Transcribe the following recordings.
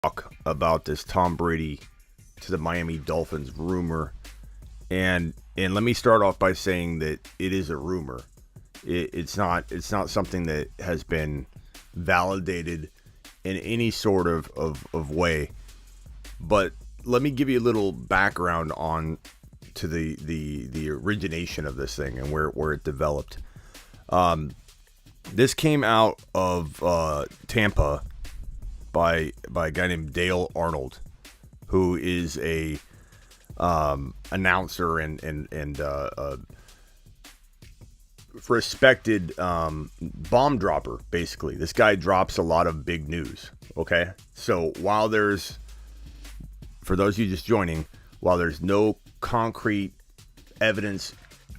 talk about this Tom Brady to the Miami Dolphins rumor. And let me start off by saying that it is a rumor. It's not something that has been validated in any sort of way. But let me give you a little background on to the origination of this thing and where it developed. This came out of Tampa by a guy named Dale Arnold, who is a announcer and respected bomb dropper. Basically, this guy drops a lot of big news. Okay, so for those of you just joining, while there's no concrete evidence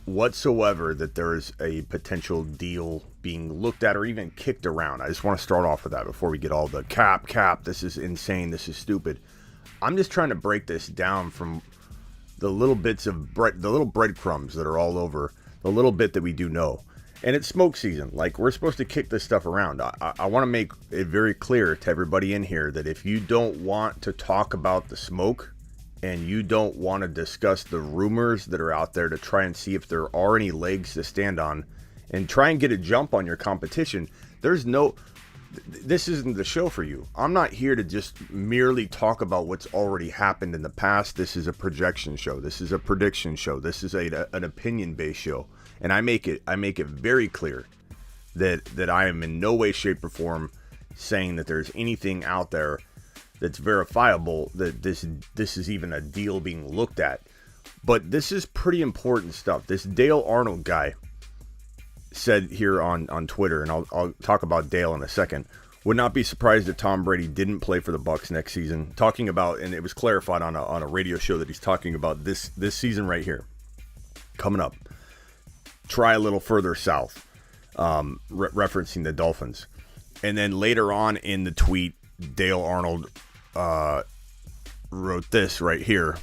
whatsoever that there is a potential deal being looked at or even kicked around, I just want to start off with that before we get all the cap, this is insane, this is stupid. I'm just trying to break this down from the little bits of the little breadcrumbs that are all over, the little bit that we do know. And it's smoke season. Like, we're supposed to kick this stuff around. I want to make it very clear to everybody in here that if you don't want to talk about the smoke and you don't want to discuss the rumors that are out there to try and see if there are any legs to stand on and try and get a jump on your competition, this isn't the show for you. I'm not here to just merely talk about what's already happened in the past. This is a projection show. This is a prediction show. This is an opinion-based show. And I make it very clear that I am in no way, shape, or form saying that there's anything out there that's verifiable that this is even a deal being looked at. But this is pretty important stuff. This Dale Arnold guy said here on Twitter, and I'll talk about Dale in a second, would not be surprised if Tom Brady didn't play for the Bucs next season. Talking about, and it was clarified on a radio show that he's talking about this season right here coming up. Try a little further south, referencing the Dolphins. And then later on in the tweet, Dale Arnold wrote this right here.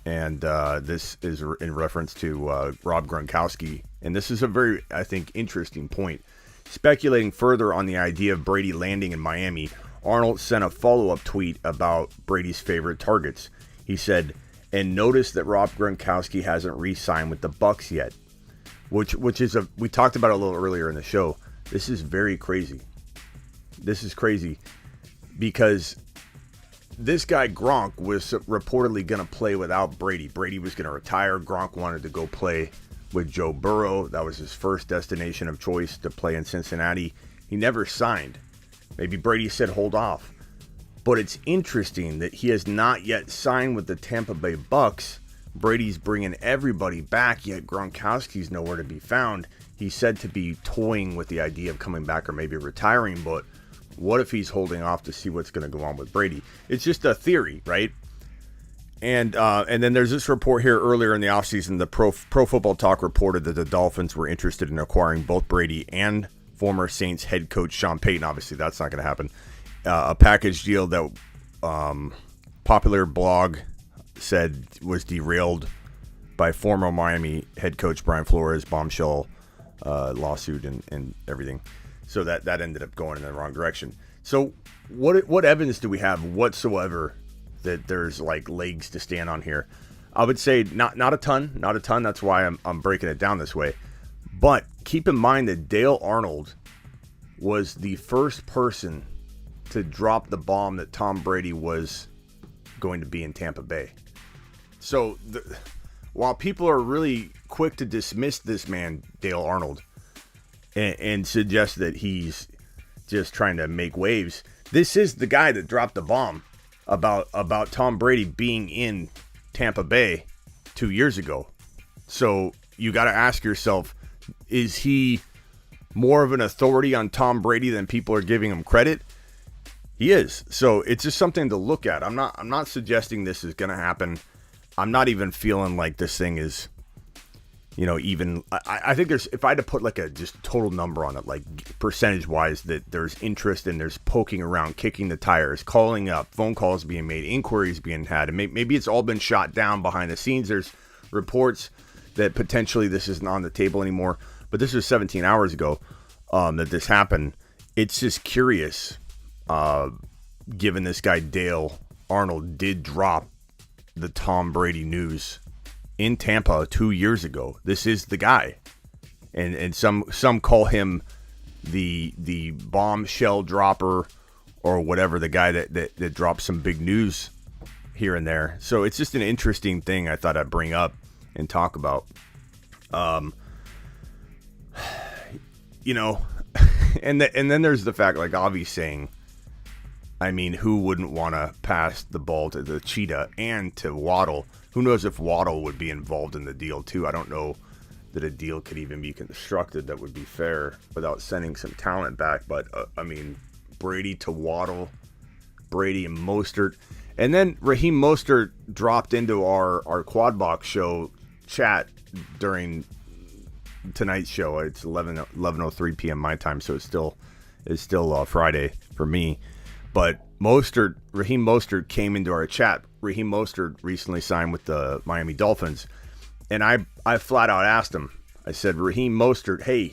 And this is in reference to Rob Gronkowski. And this is a very, I think, interesting point. Speculating further on the idea of Brady landing in Miami, Arnold sent a follow-up tweet about Brady's favorite targets. He said, and notice that Rob Gronkowski hasn't re-signed with the Bucs yet. Which is we talked about it a little earlier in the show. This is very crazy. This is crazy because this guy Gronk was reportedly going to play without Brady. Brady was going to retire. Gronk wanted to go play with Joe Burrow. That was his first destination of choice, to play in Cincinnati. He never signed. Maybe Brady said hold off. But it's interesting that he has not yet signed with the Tampa Bay Bucs. Brady's bringing everybody back, yet Gronkowski's nowhere to be found. He's said to be toying with the idea of coming back or maybe retiring, but what if he's holding off to see what's going to go on with Brady? It's just a theory, right? And then there's this report here earlier in the offseason. The Pro Football Talk reported that the Dolphins were interested in acquiring both Brady and former Saints head coach Sean Payton. Obviously, that's not going to happen. A package deal that Popular Blog said was derailed by former Miami head coach Brian Flores' bombshell lawsuit and everything. So that ended up going in the wrong direction. So what evidence do we have whatsoever that there's like legs to stand on here? I would say not a ton. That's why I'm breaking it down this way. But keep in mind that Dale Arnold was the first person to drop the bomb that Tom Brady was going to be in Tampa Bay. So while people are really quick to dismiss this man, Dale Arnold, and suggest that he's just trying to make waves, this is the guy that dropped the bomb about Tom Brady being in Tampa Bay 2 years ago. So you got to ask yourself, is he more of an authority on Tom Brady than people are giving him credit? He is. So it's just something to look at. I'm not suggesting this is going to happen. I'm not even feeling like this thing is, even, I think if I had to put like a just total number on it, like percentage wise, that there's interest and there's poking around, kicking the tires, calling up, phone calls being made, inquiries being had, and maybe it's all been shot down behind the scenes. There's reports that potentially this isn't on the table anymore, but this was 17 hours ago that this happened. It's just curious given this guy Dale Arnold did drop the Tom Brady news in Tampa 2 years ago. This is the guy. And some call him the bombshell dropper or whatever, the guy that drops some big news here and there. So it's just an interesting thing I thought I'd bring up and talk about. You know, and then there's the fact, like Avi's saying, I mean, who wouldn't want to pass the ball to the Cheetah and to Waddle? Who knows if Waddle would be involved in the deal too? I don't know that a deal could even be constructed that would be fair without sending some talent back. But, I mean, Brady to Waddle, Brady and Mostert. And then Raheem Mostert dropped into our Quad Box show chat during tonight's show. It's 11:03 p.m. my time, so it's still Friday for me. But Raheem Mostert came into our chat. Raheem Mostert recently signed with the Miami Dolphins, and I flat out asked him. I said, Raheem Mostert, hey,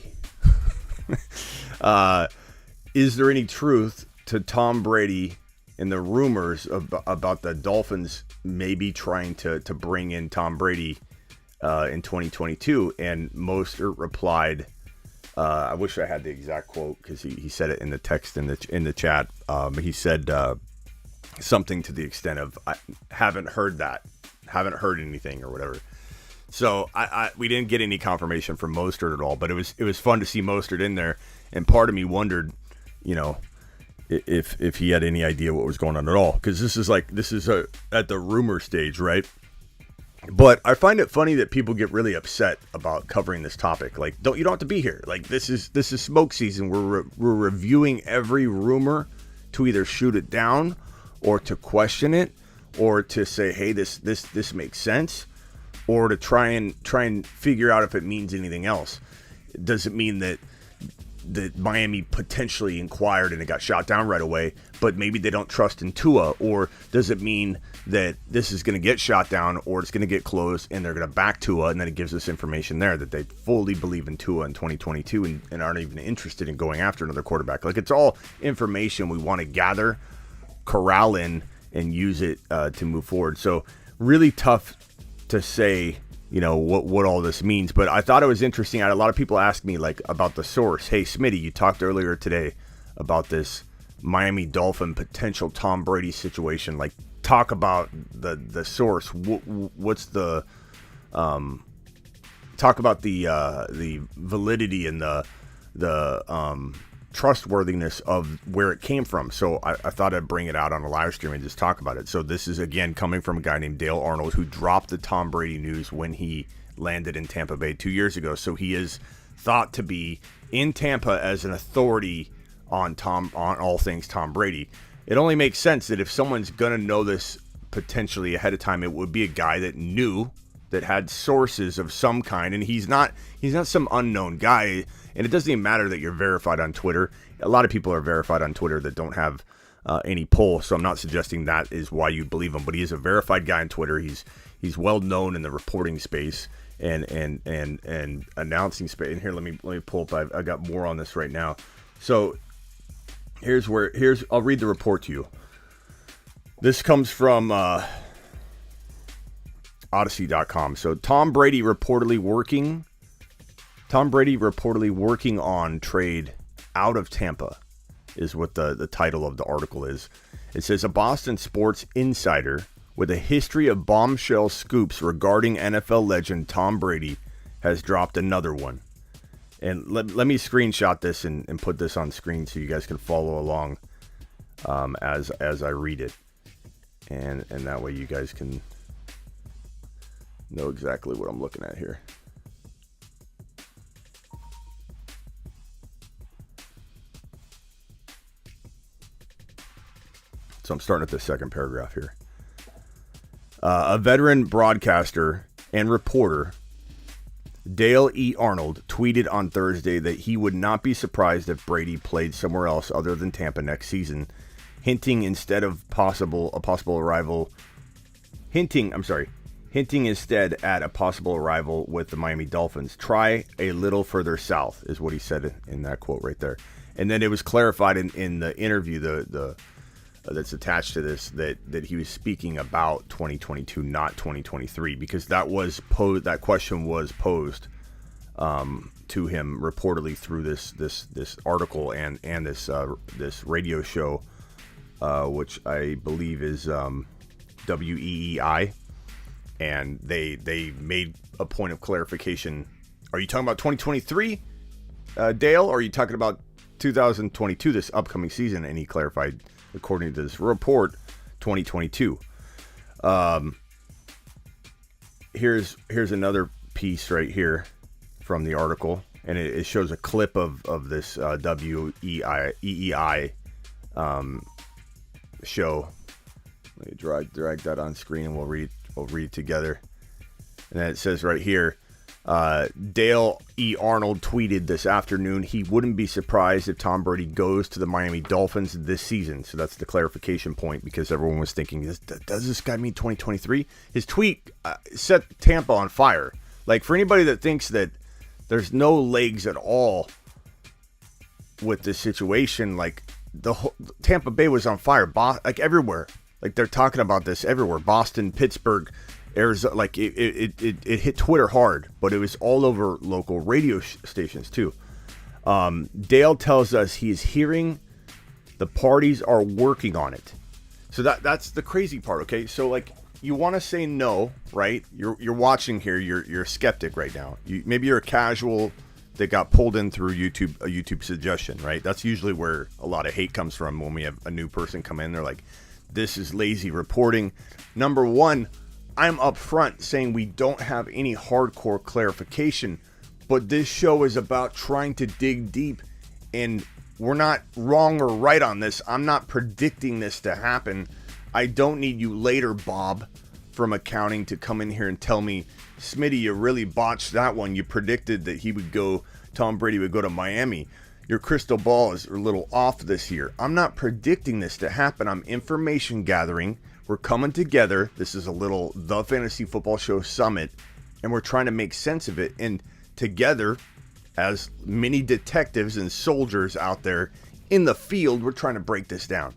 is there any truth to Tom Brady and the rumors about the Dolphins maybe trying to bring in Tom Brady in 2022? And Mostert replied, I wish I had the exact quote because he said it in the text in the chat. He said something to the extent of, I haven't heard anything or whatever. So we didn't get any confirmation from Mostert at all, but it was fun to see Mostert in there. And part of me wondered, you know, if he had any idea what was going on at all, because this is at the rumor stage, right? But I find it funny that people get really upset about covering this topic. Like, you don't have to be here. Like, this is smoke season. We're reviewing every rumor to either shoot it down or to question it or to say, hey, this makes sense, or to try and figure out if it means anything else. Does it mean that Miami potentially inquired and it got shot down right away, but maybe they don't trust in Tua? Or does it mean that this is going to get shot down, or it's going to get closed and they're going to back Tua, and then it gives us information there that they fully believe in Tua in 2022 and aren't even interested in going after another quarterback? Like, it's all information we want to gather, corral in, and use it to move forward. So really tough to say, you know, what all this means. But I thought it was interesting. I had a lot of people ask me, like, about the source. Hey, Smitty, you talked earlier today about this Miami Dolphin potential Tom Brady situation. Like, talk about the source. What's the talk about the validity and the trustworthiness of where it came from. So I thought I'd bring it out on a live stream and just talk about it. So this is, again, coming from a guy named Dale Arnold, who dropped the Tom Brady news when he landed in Tampa Bay 2 years ago. So he is thought to be in Tampa as an authority on all things Tom Brady. It only makes sense that if someone's going to know this potentially ahead of time, it would be a guy that knew, that had sources of some kind. And he's not some unknown guy. And it doesn't even matter that you're verified on Twitter. A lot of people are verified on Twitter that don't have any pull. So I'm not suggesting that is why you believe him. But he is a verified guy on Twitter. He's well known in the reporting space and announcing space. And here, let me pull up. I got more on this right now. So I'll read the report to you. This comes from Odyssey.com. So Tom Brady reportedly working on trade out of Tampa is what the title of the article is. It says, a Boston sports insider with a history of bombshell scoops regarding NFL legend Tom Brady has dropped another one. And let me screenshot this and put this on screen so you guys can follow along as I read it. And that way you guys can know exactly what I'm looking at here. So I'm starting at the second paragraph here. A veteran broadcaster and reporter, Dale E. Arnold, tweeted on Thursday that he would not be surprised if Brady played somewhere else other than Tampa next season, hinting instead at a possible arrival with the Miami Dolphins. Try a little further south is what he said in that quote right there. And then it was clarified in the interview, the that's attached to this that he was speaking about 2022, not 2023, because that question was posed to him reportedly through this article and this radio show, which I believe is WEEI, and they made a point of clarification. Are you talking about 2023, Dale, or are you talking about 2022, this upcoming season? And he clarified, according to this report, 2022. Here's another piece right here from the article, and it shows a clip of this WEEI show. Let me drag that on screen, and we'll read it together. And then it says right here, Dale E. Arnold tweeted this afternoon he wouldn't be surprised if Tom Brady goes to the Miami Dolphins this season. So that's the clarification point, because everyone was thinking, does this guy mean 2023? His tweet set Tampa on fire. Like, for anybody that thinks that there's no legs at all with this situation, like, Tampa Bay was on fire, like everywhere. Like, they're talking about this everywhere. Boston, Pittsburgh, Arizona, like it hit Twitter hard, but it was all over local radio stations too. Dale tells us he is hearing the parties are working on it. So that's the crazy part. Okay, so like, you want to say no, right? You're watching here. You're a skeptic right now. Maybe you're a casual that got pulled in through a YouTube suggestion, right? That's usually where a lot of hate comes from when we have a new person come in. They're like, this is lazy reporting. Number one, I'm upfront saying we don't have any hardcore clarification, but this show is about trying to dig deep, and we're not wrong or right on this. I'm not predicting this to happen. I don't need you later, Bob, from accounting, to come in here and tell me, Smitty, you really botched that one. You predicted that Tom Brady would go to Miami. Your crystal ball is a little off this year. I'm not predicting this to happen. I'm information gathering. We're coming together. This is a little The Fantasy Football Show Summit, and we're trying to make sense of it. And together, as many detectives and soldiers out there in the field, we're trying to break this down.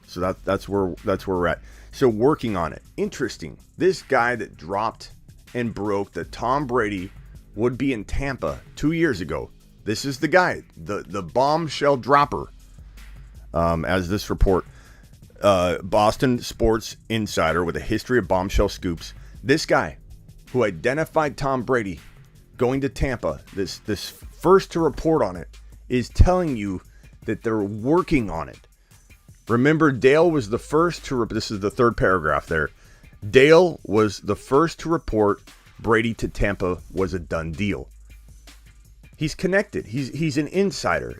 So that's where we're at. So working on it. Interesting. This guy that dropped and broke that Tom Brady would be in Tampa 2 years ago. This is the guy, the bombshell dropper, as this report. Boston Sports Insider with a history of bombshell scoops. This guy who identified Tom Brady going to Tampa, this first to report on it, is telling you that they're working on it. Remember, Dale was the first to, this is the third paragraph there. Dale was the first to report Brady to Tampa was a done deal. He's connected. He's an insider.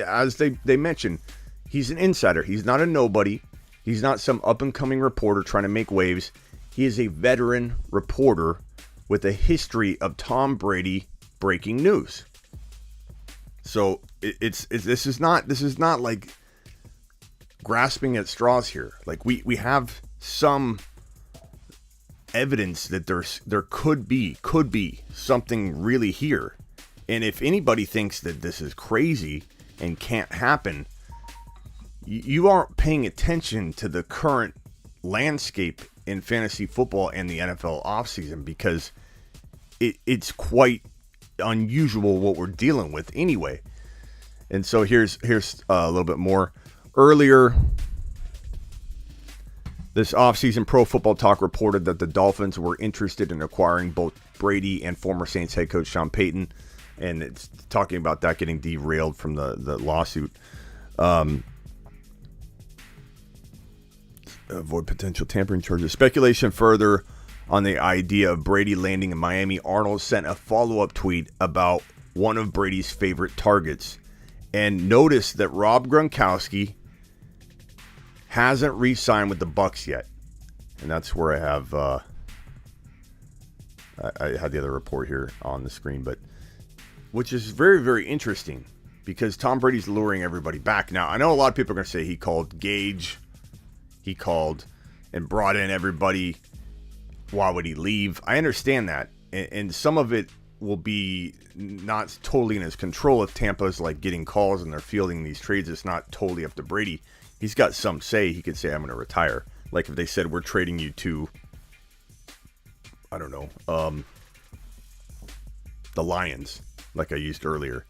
As they mentioned, he's an insider. He's not a nobody. He's not some up-and-coming reporter trying to make waves. He is a veteran reporter with a history of Tom Brady breaking news. So this is not like grasping at straws here. Like, we have some evidence that there could be something really here. And if anybody thinks that this is crazy and can't happen, you aren't paying attention to the current landscape in fantasy football and the NFL offseason, because it's quite unusual what we're dealing with anyway. And so here's a little bit more. Earlier this offseason, Pro Football Talk reported that the Dolphins were interested in acquiring both Brady and former Saints head coach Sean Payton. And it's talking about that getting derailed from the lawsuit. Avoid potential tampering charges. Speculation further on the idea of Brady landing in Miami. Arnold sent a follow-up tweet about one of Brady's favorite targets. And notice that Rob Gronkowski hasn't re-signed with the Bucs yet. And that's where I have I had the other report here on the screen, but which is very, very interesting, because Tom Brady's luring everybody back. Now, I know a lot of people are going to say he called Gage, he called and brought in everybody. Why would he leave? I understand that. And some of it will be not totally in his control if Tampa's like getting calls and they're fielding these trades. It's not totally up to Brady. he's got some say. He could say, I'm going to retire. Like if they said, we're trading you to, I don't know, the Lions, like I used earlier.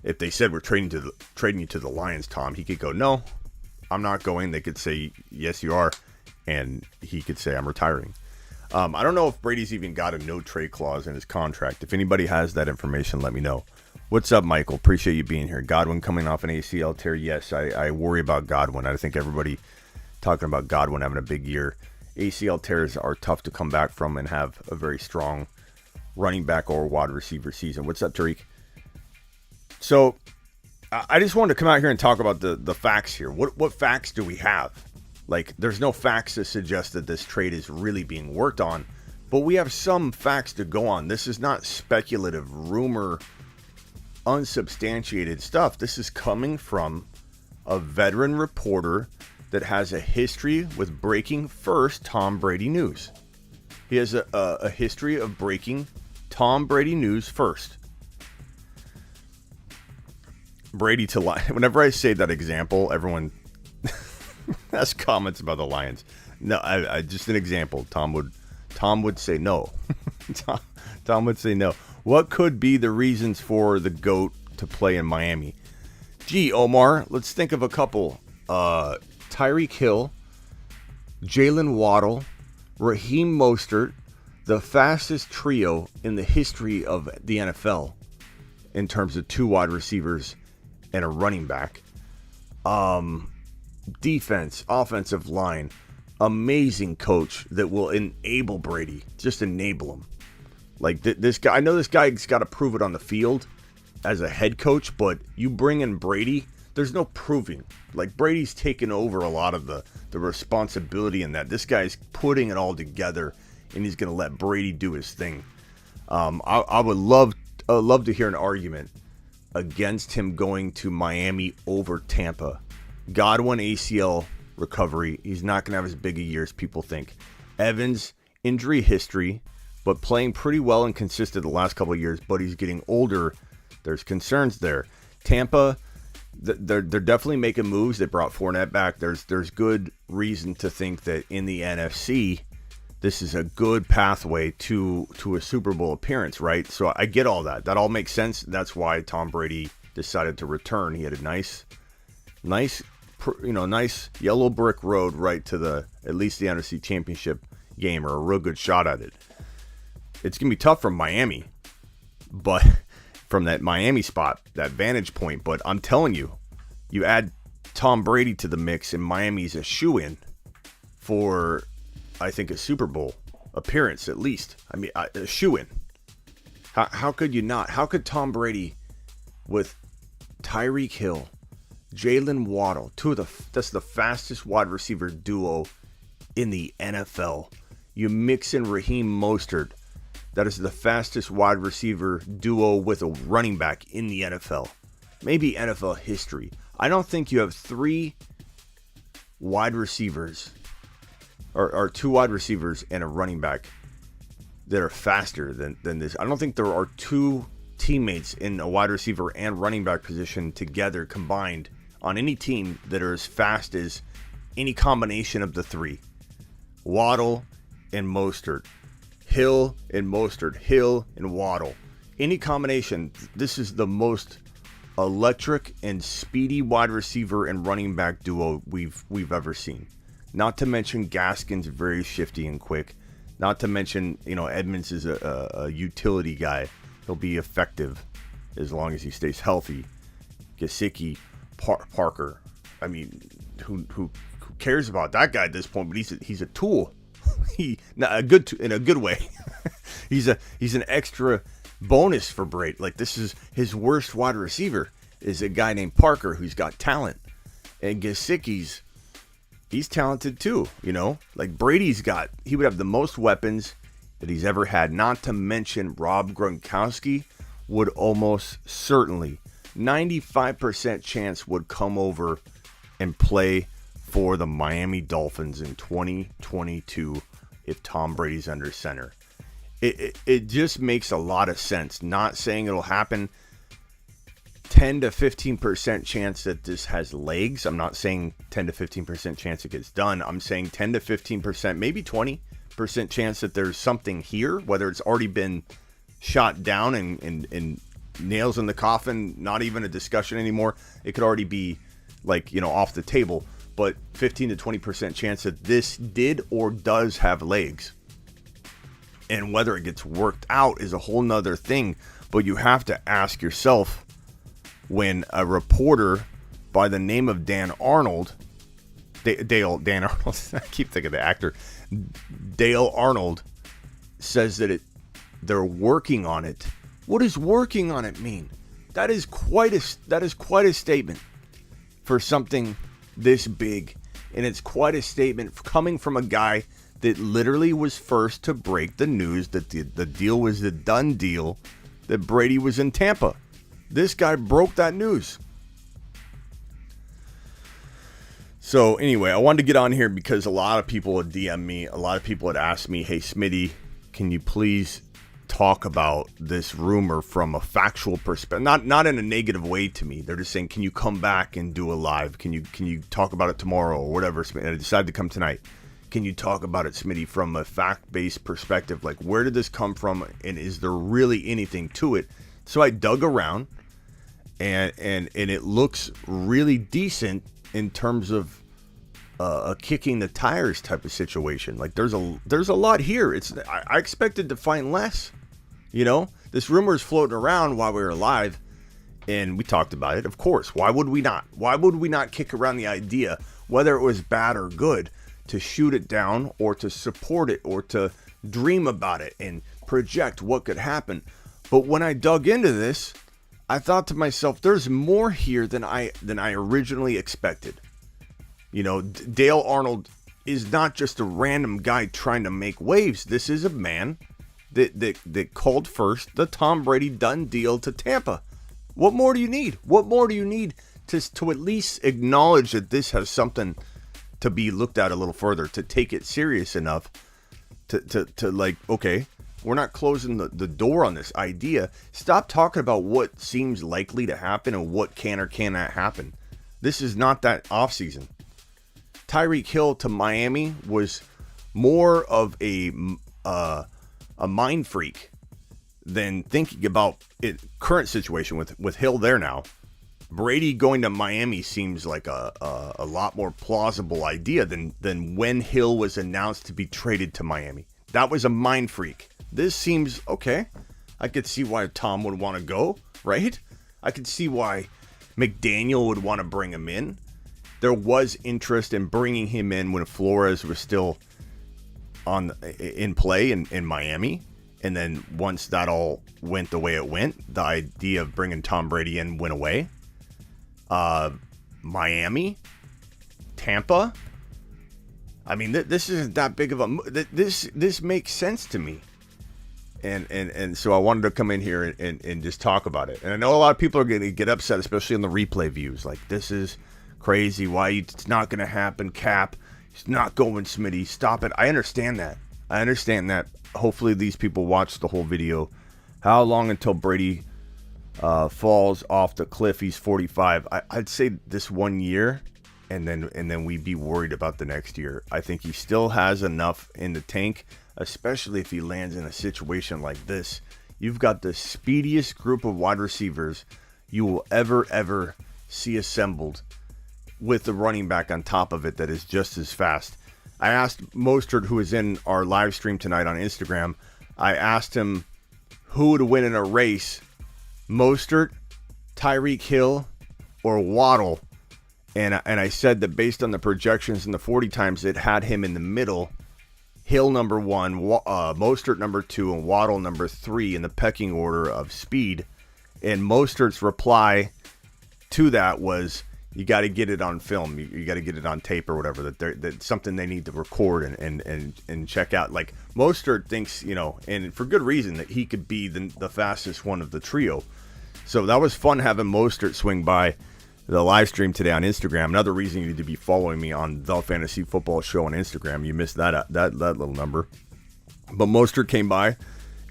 If they said, we're trading you to the Lions, Tom, he could go, no, I'm not going. They could say, yes, you are. And he could say, I'm retiring. I don't know if Brady's even got a no trade clause in his contract. If anybody has that information, let me know. What's up, Michael? Appreciate you being here. Godwin coming off an ACL tear. Yes, I worry about Godwin. I think everybody talking about Godwin having a big year. ACL tears are tough to come back from and have a very strong running back or wide receiver season. What's up, Tariq? So I just wanted to come out here and talk about the facts here. What facts do we have? Like, there's no facts to suggest that this trade is really being worked on, but we have some facts to go on. This is not speculative, rumor, unsubstantiated stuff. This is coming from a veteran reporter that has a history with breaking first Tom Brady news. He has a history of breaking Tom Brady news first. Brady to Lions. Whenever I say that example, everyone has comments about the Lions. No, I just an example. Tom would say no. Tom would say no. What could be the reasons for the GOAT to play in Miami? Gee, Omar, let's think of a couple. Tyreek Hill, Jalen Waddle, Raheem Mostert, the fastest trio in the history of the NFL in terms of 2 wide receivers and a running back. Defense, offensive line, amazing coach that will enable Brady. Just enable him. Like this guy, I know this guy's got to prove it on the field as a head coach, but you bring in Brady, there's no proving. Like Brady's taken over a lot of the responsibility in that. This guy's putting it all together, and he's going to let Brady do his thing. I would love to hear an argument against him going to Miami over Tampa. Godwin ACL recovery. He's not going to have as big a year as people think. Evans, injury history, but playing pretty well and consistent the last couple of years, but he's getting older. There's concerns there. Tampa, they're definitely making moves. They brought Fournette back. There's good reason to think that in the NFC, this is a good pathway to a Super Bowl appearance, right? So I get all that. That all makes sense. That's why Tom Brady decided to return. He had a nice yellow brick road right to at least the NFC Championship game, or a real good shot at it. It's going to be tough from Miami, but from that Miami spot, that vantage point. But I'm telling you, you add Tom Brady to the mix, and Miami's a shoo-in for, I think, a Super Bowl appearance at least. I mean, a shoo-in. How could you not? How could Tom Brady with Tyreek Hill, Jalen Waddle, that's the fastest wide receiver duo in the NFL. You mix in Raheem Mostert, that is the fastest wide receiver duo with a running back in the NFL. Maybe NFL history. I don't think you have 3 wide receivers or 2 wide receivers and a running back that are faster than this. I don't think there are 2 teammates in a wide receiver and running back position together combined on any team that are as fast as any combination of the 3. Waddle and Mostert. Hill and Mostert. Hill and Waddle. Any combination. This is the most electric and speedy wide receiver and running back duo we've ever seen. Not to mention Gaskin's very shifty and quick. Not to mention, Edmonds is a utility guy. He'll be effective as long as he stays healthy. Gesicki, Parker. I mean, who cares about that guy at this point? But he's a tool. In a good way. he's an extra bonus for Brady. Like, this is his worst wide receiver is a guy named Parker who's got talent, and Gesicki's. He's talented too, Like he would have the most weapons that he's ever had. Not to mention Rob Gronkowski would almost certainly, 95% chance, would come over and play for the Miami Dolphins in 2022 if Tom Brady's under center. It just makes a lot of sense. Not saying it'll happen. 10 to 15% chance that this has legs. I'm not saying 10 to 15% chance it gets done. I'm saying 10 to 15%, maybe 20% chance that there's something here, whether it's already been shot down and nails in the coffin, not even a discussion anymore. It could already be like, off the table, but 15 to 20% chance that this did or does have legs. And whether it gets worked out is a whole nother thing, but you have to ask yourself, when a reporter by the name of Dan Arnold, Dan Arnold, I keep thinking of the actor, Dale Arnold, says that they're working on it. What does working on it mean? That is quite a statement for something this big, and it's quite a statement coming from a guy that literally was first to break the news that the deal was the done deal, that Brady was in Tampa. This guy broke that news. So anyway, I wanted to get on here because a lot of people would DM me. A lot of people had asked me, hey, Smitty, can you please talk about this rumor from a factual perspective? Not in a negative way to me. They're just saying, can you come back and do a live? Can you talk about it tomorrow or whatever? And I decided to come tonight. Can you talk about it, Smitty, from a fact-based perspective? Like, where did this come from? And is there really anything to it? So I dug around. And it looks really decent in terms of a kicking the tires type of situation. Like there's a lot here. I expected to find less. This rumor is floating around while we were live, and we talked about it. Of course, why would we not? Why would we not kick around the idea, whether it was bad or good, to shoot it down or to support it or to dream about it and project what could happen? But when I dug into this, I thought to myself, there's more here than I originally expected. Dale Arnold is not just a random guy trying to make waves. This is a man that called first the Tom Brady done deal to Tampa. What more do you need? What more do you need to at least acknowledge that this has something to be looked at a little further, to take it serious enough to like, okay, we're not closing the door on this idea. Stop talking about what seems likely to happen and what can or cannot happen. This is not that offseason. Tyreek Hill to Miami was more of a mind freak than thinking about it. Current situation with Hill there now. Brady going to Miami seems like a lot more plausible idea than when Hill was announced to be traded to Miami. That was a mind freak. This seems okay. I could see why Tom would want to go, right? I could see why McDaniel would want to bring him in. There was interest in bringing him in when Flores was still in play in Miami. And then once that all went the way it went, the idea of bringing Tom Brady in went away. Miami, Tampa. I mean, this isn't that big of a... This makes sense to me. And so I wanted to come in here and just talk about it. And I know a lot of people are going to get upset, especially on the replay views. Like, this is crazy. Why it's not going to happen, Cap. It's not going, Smitty. Stop it. I understand that. Hopefully these people watch the whole video. How long until Brady falls off the cliff? He's 45. I'd say this 1 year, and then we'd be worried about the next year. I think he still has enough in the tank, especially if he lands in a situation like this. You've got the speediest group of wide receivers you will ever see assembled, with the running back on top of it that is just as fast. I asked Mostert, who is in our live stream tonight on Instagram, I asked him who would win in a race, Mostert, Tyreek Hill, or Waddle. And I said that based on the projections in the 40 times, it had him in the middle. Hill number 1, Mostert number 2, and Waddle number 3 in the pecking order of speed. And Mostert's reply to that was, you got to get it on film. You got to get it on tape or whatever. That's something they need to record and check out. Like, Mostert thinks, and for good reason, that he could be the fastest one of the trio. So that was fun having Mostert swing by the live stream today on Instagram. Another reason you need to be following me on the Fantasy Football Show on Instagram. You missed that little number. But Mostert came by,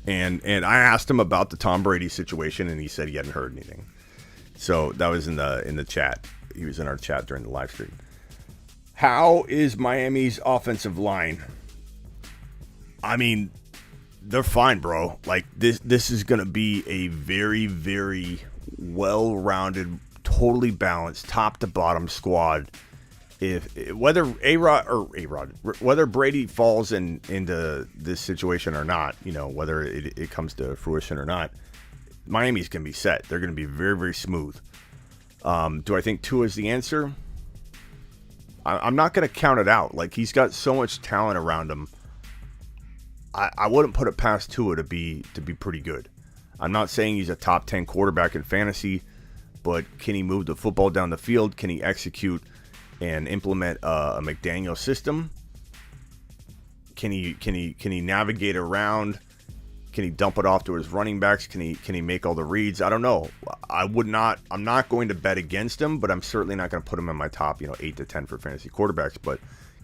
and I asked him about the Tom Brady situation, and he said he hadn't heard anything. So that was in the chat. He was in our chat during the live stream. How is Miami's offensive line? I mean, they're fine, bro. Like this is gonna be a very, very well-rounded, totally balanced, top to bottom squad. Whether whether Brady falls into this situation or not, whether it comes to fruition or not, Miami's gonna be set. They're gonna be very, very smooth. Do I think Tua is the answer? I'm not gonna count it out. Like, he's got so much talent around him. I wouldn't put it past Tua to be pretty good. I'm not saying he's a top 10 quarterback in fantasy, but can he move the football down the field? Can he execute and implement a McDaniel system? Can he navigate around? Can he dump it off to his running backs? Can he make all the reads? I don't know. I'm not going to bet against him, but I'm certainly not going to put him in my top 8 to 10 for fantasy quarterbacks. But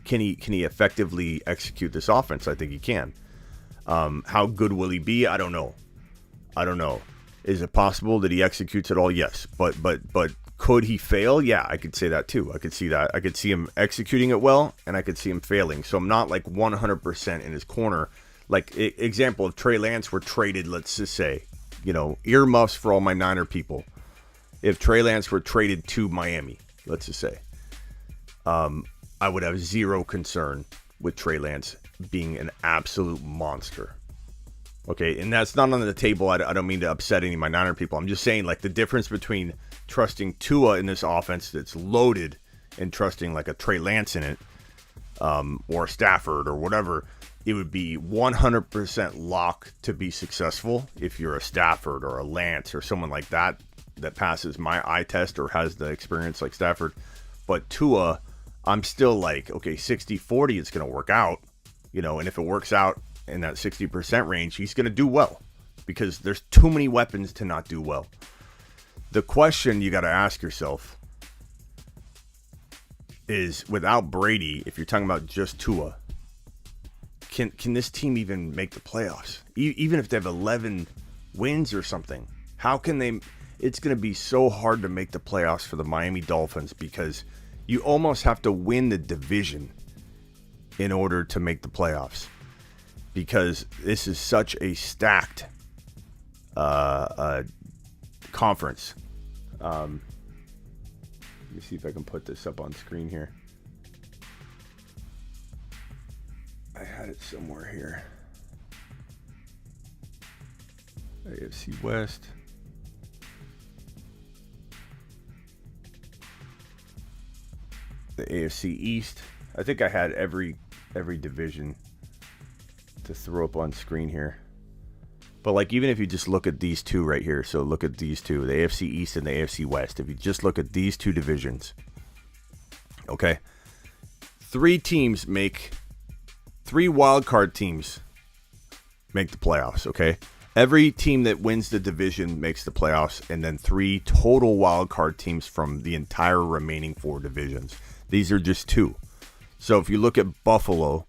can he effectively execute this offense? I think he can. How good will he be? I don't know. Is it possible that he executes it all? Yes. But could he fail? Yeah, I could say that too. I could see that. I could see him executing it well, and I could see him failing. So I'm not like 100% in his corner. Like, example, if Trey Lance were traded, let's just say, earmuffs for all my Niner people. If Trey Lance were traded to Miami, let's just say, I would have zero concern with Trey Lance being an absolute monster. Okay, and that's not on the table. I don't mean to upset any of my Niner people. I'm just saying, like, the difference between trusting Tua in this offense that's loaded and trusting, like, a Trey Lance in it, or Stafford or whatever, it would be 100% lock to be successful if you're a Stafford or a Lance or someone like that passes my eye test or has the experience like Stafford. But Tua, I'm still like, okay, 60-40, it's going to work out, and if it works out in that 60% range, he's going to do well because there's too many weapons to not do well. The question you got to ask yourself is, without Brady, if you're talking about just Tua, can this team even make the playoffs? Even if they have 11 wins or something, how can they? It's going to be so hard to make the playoffs for the Miami Dolphins because you almost have to win the division in order to make the playoffs, because this is such a stacked conference. Let me see if I can put this up on screen here. I had it somewhere here. AFC West. The AFC East. I think I had every division to throw up on screen here. But like, even if you just look at these two right here, so look at these two, the AFC East and the AFC West. If you just look at these two divisions, okay, three wildcard teams make the playoffs, okay? Every team that wins the division makes the playoffs, and then 3 total wildcard teams from the entire remaining 4 divisions. These are just 2. So if you look at Buffalo,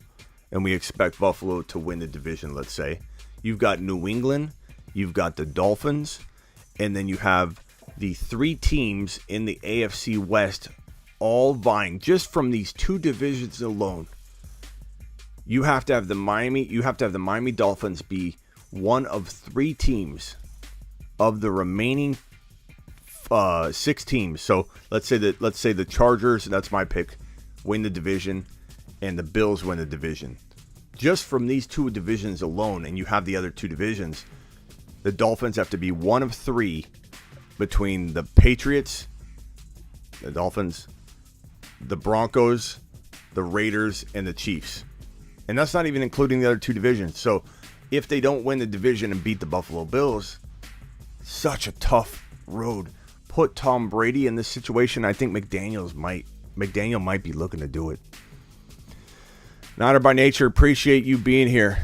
and we expect Buffalo to win the division, let's say, you've got New England, you've got the Dolphins, and then you have the 3 teams in the AFC West all vying just from these 2 divisions alone. You have to have the Miami Dolphins be one of 3 teams of the remaining 6 teams. So let's say the Chargers, that's my pick, win the division, and the Bills win the division. Just from these 2 divisions alone, and you have the other 2 divisions, the Dolphins have to be one of 3 between the Patriots, the Dolphins, the Broncos, the Raiders, and the Chiefs. And that's not even including the other 2 divisions. So if they don't win the division and beat the Buffalo Bills, such a tough road. Put Tom Brady in this situation. I think McDaniel might be looking to do it. Niner by nature, appreciate you being here.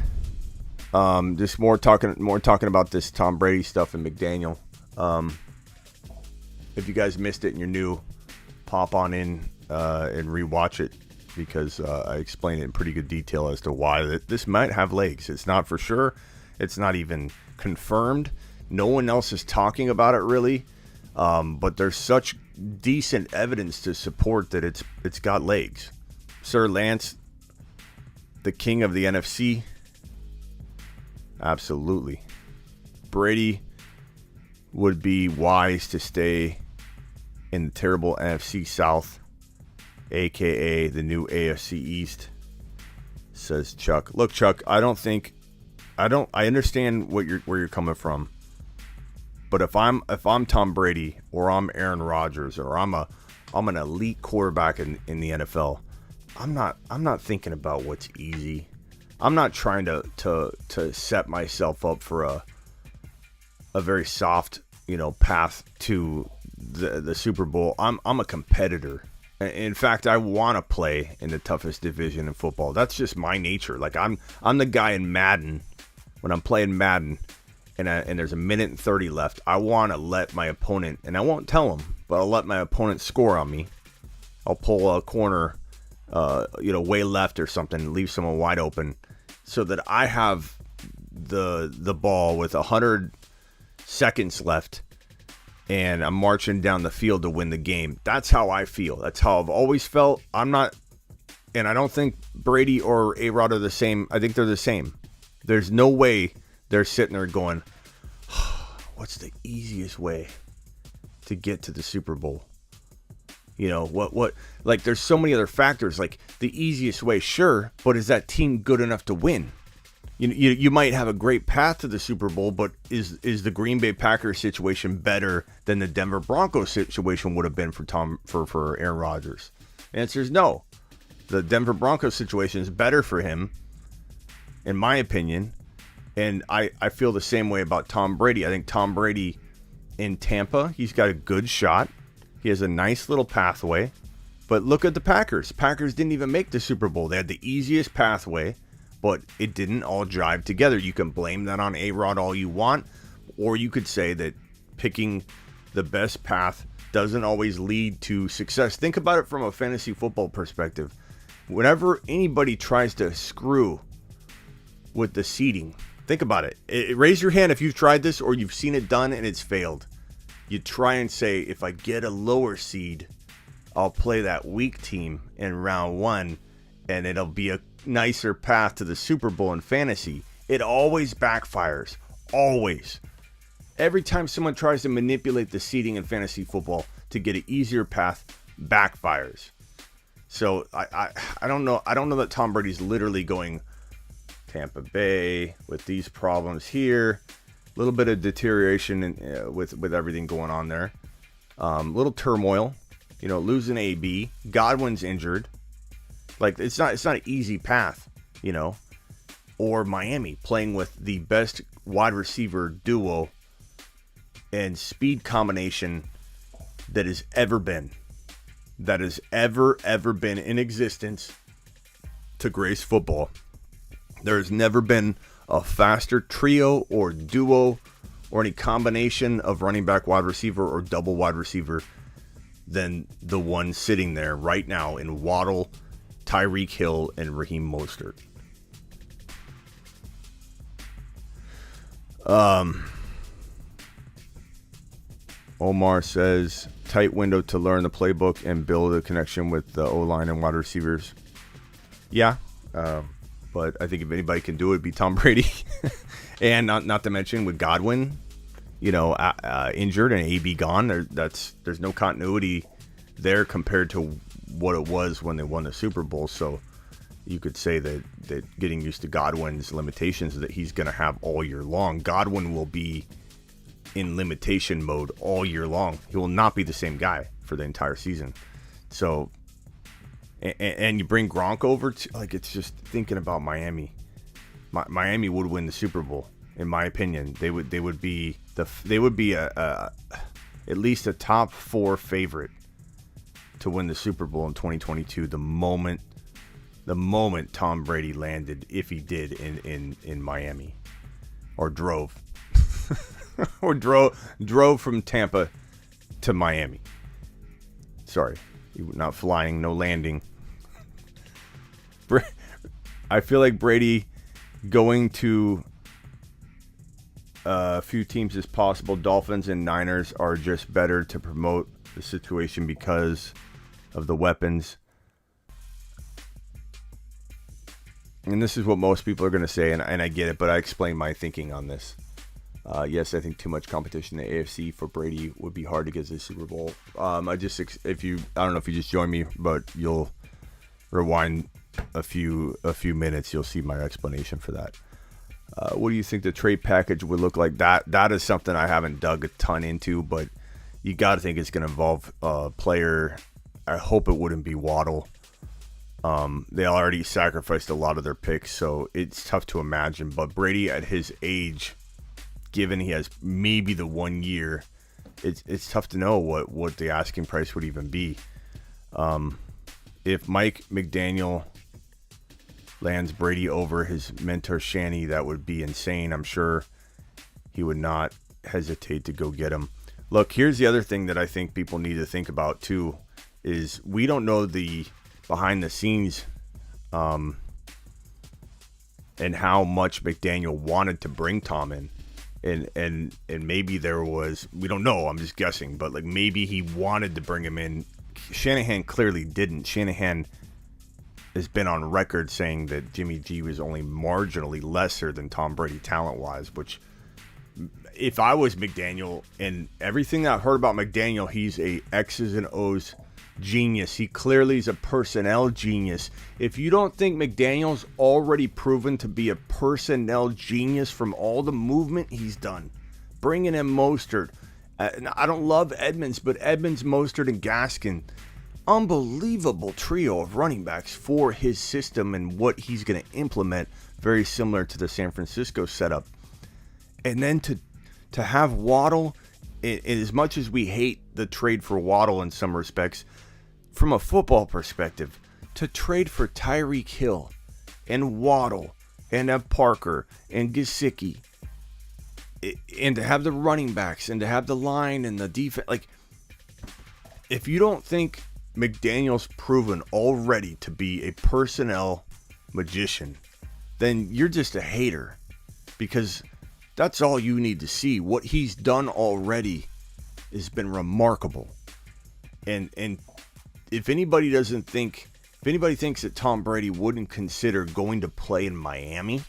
Just more talking about this Tom Brady stuff and McDaniel. If you guys missed it and you're new, pop on in and rewatch it, because I explain it in pretty good detail as to why this might have legs. It's not for sure. It's not even confirmed. No one else is talking about it really. But there's such decent evidence to support that it's got legs. Sir Lance, the king of the NFC, absolutely. Brady would be wise to stay in the terrible NFC South, aka the new AFC East, says Chuck. Look, Chuck, I understand where you're coming from. But if I'm Tom Brady or I'm Aaron Rodgers or I'm an elite quarterback in the NFL, I'm not thinking about what's easy. I'm not trying to set myself up for a very soft, path to the Super Bowl. I'm a competitor. In fact, I want to play in the toughest division in football. That's just my nature. Like I'm the guy in Madden when I'm playing Madden. And there's a minute and 30 left. I want to let my opponent, and I won't tell him, but I'll let my opponent score on me. I'll pull a corner, way left or something, leave someone wide open, so that I have the ball with 100 seconds left, and I'm marching down the field to win the game. That's how I feel. That's how I've always felt. I'm not, and I don't think Brady or A-Rod are the same. I think they're the same. There's no way they're sitting there going, what's the easiest way to get to the Super Bowl? What like there's so many other factors. Like the easiest way, sure, but is that team good enough to win? You might have a great path to the Super Bowl, but is the Green Bay Packers situation better than the Denver Broncos situation would have been for Aaron Rodgers? The answer is no. The Denver Broncos situation is better for him, in my opinion. And I feel the same way about Tom Brady. I think Tom Brady in Tampa, he's got a good shot. He has a nice little pathway. But look at the Packers. Packers didn't even make the Super Bowl. They had the easiest pathway, but it didn't all jive together. You can blame that on A-Rod all you want, or you could say that picking the best path doesn't always lead to success. Think about it from a fantasy football perspective. Whenever anybody tries to screw with the seeding, think about it. Raise your hand if you've tried this or you've seen it done and it's failed. You try and say, if I get a lower seed, I'll play that weak team in round one and it'll be a nicer path to the Super Bowl in fantasy. It always backfires. Always. Every time someone tries to manipulate the seeding in fantasy football to get an easier path, backfires. So I don't know. I don't know that Tom Brady's literally going Tampa Bay with these problems here, a little bit of deterioration with everything going on there, little turmoil, losing AB, Godwin's injured, like it's not an easy path, or Miami playing with the best wide receiver duo and speed combination that has ever been in existence to grace football. There has never been a faster trio or duo or any combination of running back, wide receiver, or double wide receiver than the one sitting there right now in Waddle, Tyreek Hill, and Raheem Mostert. Omar says, tight window to learn the playbook and build a connection with the O-line and wide receivers. Yeah, but I think if anybody can do it, it'd be Tom Brady. And not to mention with Godwin, injured and AB gone, there's no continuity there compared to what it was when they won the Super Bowl. So you could say that getting used to Godwin's limitations that he's going to have all year long. Godwin will be in limitation mode all year long. He will not be the same guy for the entire season. So, and you bring Gronk over to, like, it's just thinking about Miami. Miami would win the Super Bowl, in my opinion. They would be at least a top 4 favorite to win the Super Bowl in 2022. The moment Tom Brady landed, if he did in Miami, or drove. Or drove from Tampa to Miami. Sorry, not flying, no landing. I feel like Brady going to A few teams as possible. Dolphins and Niners are just better to promote the situation because of the weapons. And this is what most people are going to say, and I get it, but I explain my thinking on this. Yes, I think too much competition in the AFC for Brady would be hard to get to the Super Bowl. I don't know if you just joined me, but you'll rewind a few minutes. You'll see my explanation for that. What do you think the trade package would look like? That is something I haven't dug a ton into, but you got to think it's going to involve a player. I hope it wouldn't be Waddle. They already sacrificed a lot of their picks, so it's tough to imagine. But Brady at his age, given he has maybe the 1 year, it's tough to know what the asking price would even be. If Mike McDaniel lands Brady over his mentor Shanny, that would be insane. I'm sure he would not hesitate to go get him. Look, here's the other thing that I think people need to think about too, is we don't know the behind the scenes and how much McDaniel wanted to bring Tom in. And maybe there was, we don't know, I'm just guessing, but like maybe he wanted to bring him in. Shanahan clearly didn't. Shanahan has been on record saying that Jimmy G was only marginally lesser than Tom Brady talent-wise, which if I was McDaniel, and everything that I've heard about McDaniel, he's a X's and O's genius. He clearly is a personnel genius. If you don't think McDaniel's already proven to be a personnel genius from all the movement he's done, bringing in Mostert, I don't love Edmonds, but Edmonds, Mostert, and Gaskin, unbelievable trio of running backs for his system and what he's going to implement, very similar to the San Francisco setup. And then to have Waddle, as much as we hate the trade for Waddle in some respects, from a football perspective, to trade for Tyreek Hill and Waddle and have Parker and Gesicki, and to have the running backs and to have the line and the defense, like, if you don't think McDaniel's proven already to be a personnel magician, then you're just a hater, because that's all you need to see. What he's done already has been remarkable. And if anybody thinks that Tom Brady wouldn't consider going to play in Miami,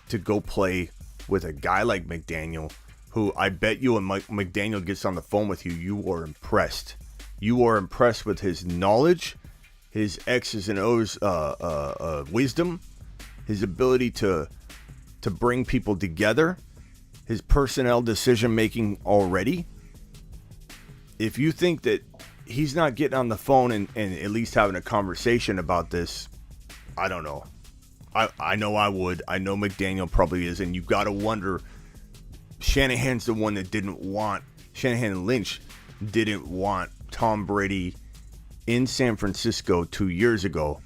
to go play with a guy like McDaniel, who I bet you when McDaniel gets on the phone with you, you are impressed. You are impressed with his knowledge, his X's and O's wisdom, his ability to bring people together, his personnel decision-making already. If you think that he's not getting on the phone and at least having a conversation about this, I don't know. I know I would. I know McDaniel probably is, and you've got to wonder, Shanahan's the one that Shanahan and Lynch didn't want Tom Brady in San Francisco 2 years ago.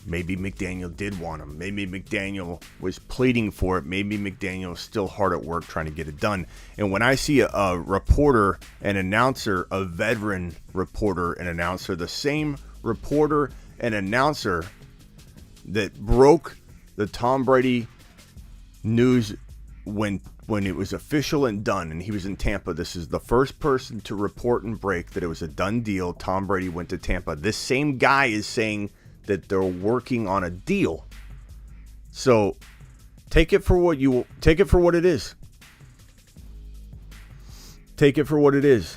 Maybe McDaniel did want him. Maybe McDaniel was pleading for it. Maybe McDaniel is still hard at work trying to get it done. And when I see a reporter, an announcer, a veteran reporter and announcer, the same reporter and announcer that broke the Tom Brady news when it was official and done, and he was in Tampa. This is the first person to report and break that it was a done deal. Tom Brady went to Tampa. This same guy is saying that they're working on a deal. So take it for what it is. Take it for what it is.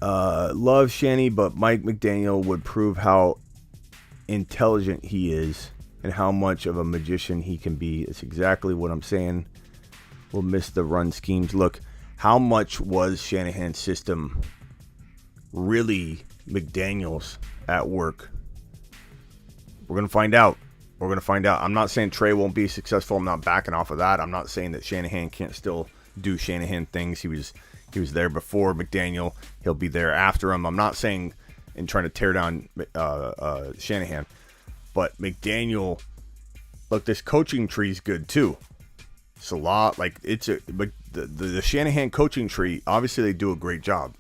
Love Shanny, but Mike McDaniel would prove how intelligent he is and how much of a magician he can be. It's exactly what I'm saying. We'll miss the run schemes. Look, how much was Shanahan's system really McDaniel's at work? We're going to find out. I'm not saying Trey won't be successful. I'm not backing off of that. I'm not saying that Shanahan can't still do Shanahan things. He was there before McDaniel. He'll be there after him. I'm not saying and trying to tear down Shanahan. But McDaniel, look, this coaching tree is good too. It's a lot. Like, but the Shanahan coaching tree, obviously they do a great job.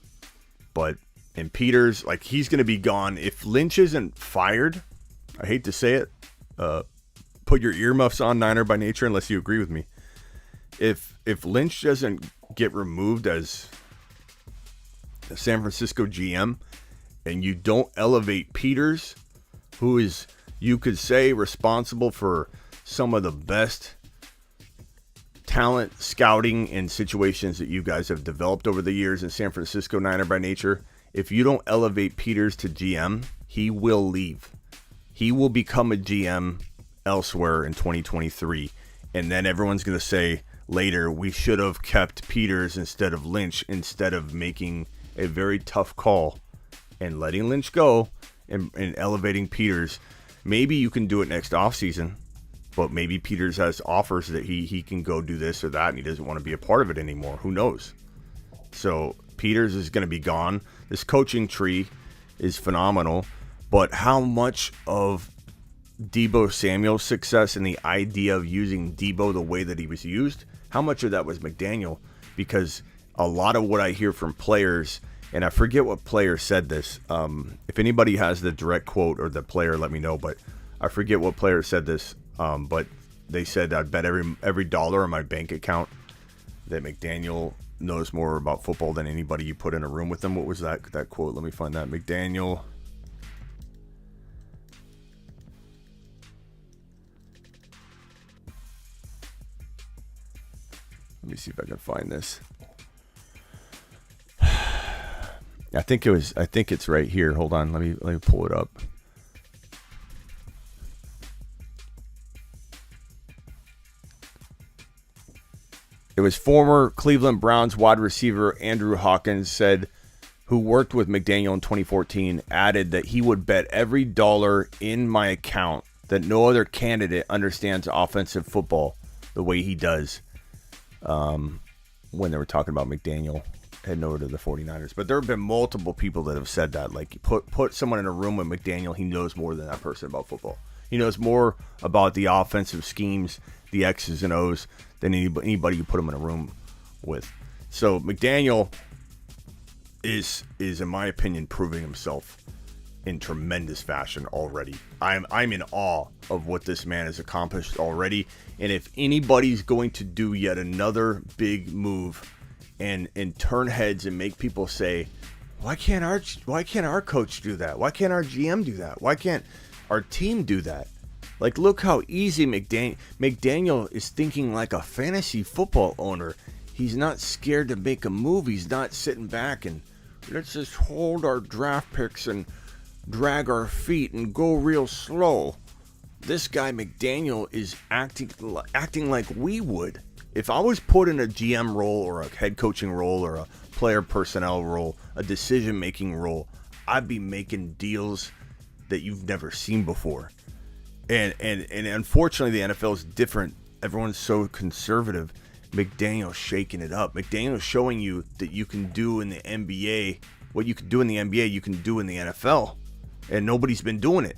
But in Peters, like, he's going to be gone. If Lynch isn't fired, I hate to say it, put your earmuffs on, Niner by nature, unless you agree with me. If Lynch doesn't get removed as the San Francisco GM, and you don't elevate Peters, who is, you could say, responsible for some of the best talent scouting and situations that you guys have developed over the years in San Francisco, Niner by nature, if you don't elevate Peters to GM, he will leave. He will become a GM elsewhere in 2023. And then everyone's going to say later, we should have kept Peters instead of Lynch, instead of making a very tough call and letting Lynch go and elevating Peters. Maybe you can do it next offseason, but maybe Peters has offers that he can go do this or that, and he doesn't want to be a part of it anymore. Who knows? So Peters is going to be gone. This coaching tree is phenomenal, but how much of Deebo Samuel's success and the idea of using Deebo the way that he was used, how much of that was McDaniel? Because a lot of what I hear from players, and I forget what player said this. If anybody has the direct quote or the player, let me know. But I forget what player said this. But they said, I'd bet every dollar in my bank account that McDaniel knows more about football than anybody you put in a room with him. What was that quote? Let me find that. McDaniel. Let me see if I can find this. I think it's right here. Hold on. Let me pull it up. It was former Cleveland Browns wide receiver Andrew Hawkins said, who worked with McDaniel in 2014, added that he would bet every dollar in my account that no other candidate understands offensive football the way he does. When they were talking about McDaniel heading over to the 49ers. But there have been multiple people that have said that. Like, put someone in a room with McDaniel, he knows more than that person about football. He knows more about the offensive schemes, the X's and O's, than anybody you put him in a room with. So McDaniel is in my opinion, proving himself in tremendous fashion already. I'm in awe of what this man has accomplished already. And if anybody's going to do yet another big move and turn heads and make people say, why can't our coach do that? Why can't our GM do that? Why can't our team do that? Like, look how easy McDaniel is thinking like a fantasy football owner. He's not scared to make a move. He's not sitting back and let's just hold our draft picks and drag our feet and go real slow. This guy McDaniel is acting like we would. If I was put in a GM role or a head coaching role or a player personnel role, a decision-making role, I'd be making deals that you've never seen before. And unfortunately, the NFL is different. Everyone's so conservative. McDaniel's shaking it up. McDaniel's showing you that you can do in the NBA what you can do in the NBA, you can do in the NFL. And nobody's been doing it.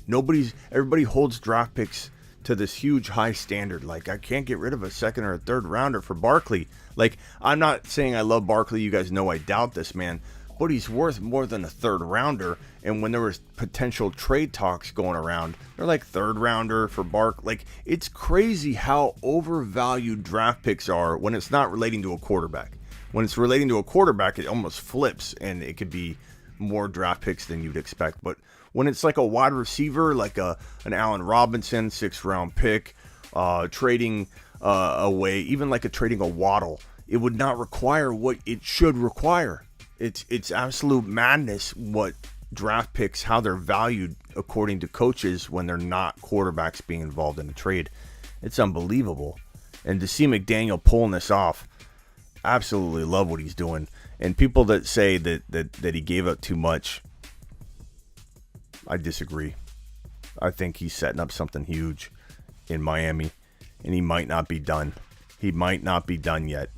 Everybody holds draft picks to this huge high standard. Like, I can't get rid of a second or a third rounder for Barkley. Like, I'm not saying I love Barkley. You guys know I doubt this man. But he's worth more than a third rounder. And when there was potential trade talks going around, they're like third rounder for Barkley. Like, it's crazy how overvalued draft picks are when it's not relating to a quarterback. When it's relating to a quarterback, it almost flips and it could be more draft picks than you'd expect. But when it's like a wide receiver, like an Allen Robinson, 6th round pick, trading away, even like trading a Waddle, it would not require what it should require. It's absolute madness what draft picks, how they're valued according to coaches when they're not quarterbacks being involved in a trade. It's unbelievable. And to see McDaniel pulling this off, absolutely love what he's doing. And people that say that he gave up too much, I disagree. I think he's setting up something huge in Miami, and he might not be done. He might not be done yet.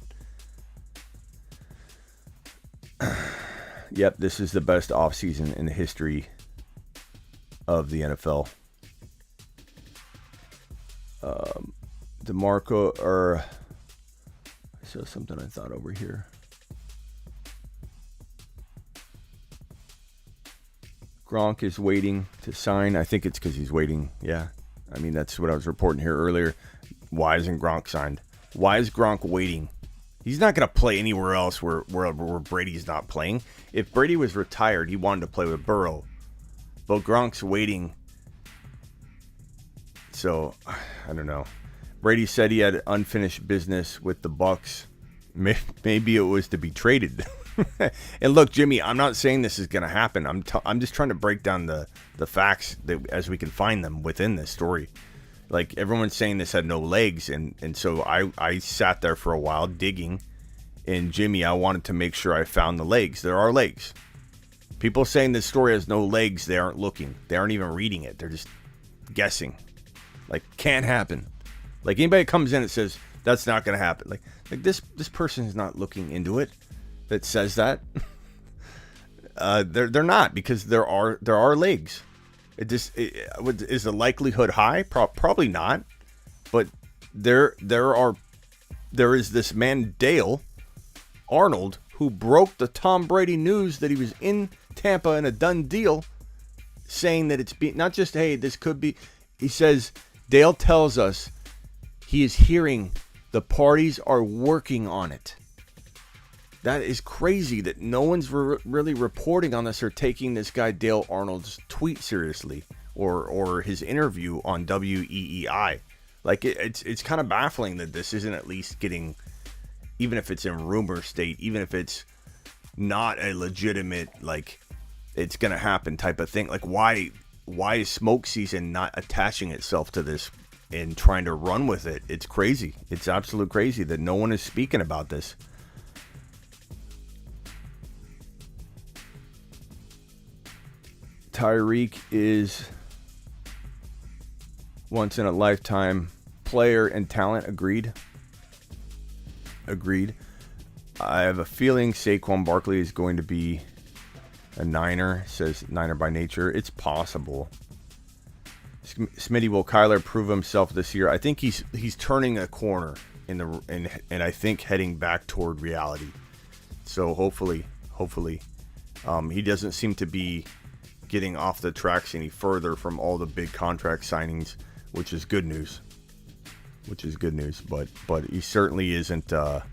Yep, this is the best offseason in the history of the NFL. DeMarco, or I saw something I thought over here. Gronk is waiting to sign. I think it's because he's waiting. Yeah, I mean, that's what I was reporting here earlier. Why isn't Gronk signed? Why is Gronk waiting? He's not going to play anywhere else where Brady's not playing. If Brady was retired, he wanted to play with Burrow. But Gronk's waiting. So, I don't know. Brady said he had unfinished business with the Bucs. Maybe it was to be traded. And look, Jimmy, I'm not saying this is going to happen. I'm just trying to break down the facts that, as we can find them within this story. Like, everyone's saying this had no legs, and so I sat there for a while digging, and Jimmy, I wanted to make sure I found the legs. There are legs. People saying this story has no legs, they aren't looking. They aren't even reading it. They're just guessing. Like, can't happen. Like, anybody comes in and says, that's not going to happen. Like this person is not looking into it that says that. They're not, because there are legs. Is the likelihood high? Probably not. But there is this man, Dale Arnold, who broke the Tom Brady news that he was in Tampa in a done deal, saying that it's not just, hey, this could be. He says, Dale tells us he is hearing the parties are working on it. That is crazy that no one's really reporting on this or taking this guy Dale Arnold's tweet seriously, or his interview on WEEI. Like, it's kind of baffling that this isn't at least getting, even if it's in rumor state, even if it's not a legitimate, like, it's gonna happen type of thing. Like, why is Smoke Season not attaching itself to this and trying to run with it? It's crazy. It's absolute crazy that no one is speaking about this. Tyreek is once in a lifetime player and talent. Agreed. I have a feeling Saquon Barkley is going to be a Niner, says Niner by nature. It's possible. Smitty, will Kyler prove himself this year? I think he's turning a corner and I think heading back toward reality. So hopefully, he doesn't seem to be getting off the tracks any further from all the big contract signings, which is good news. But he certainly isn't out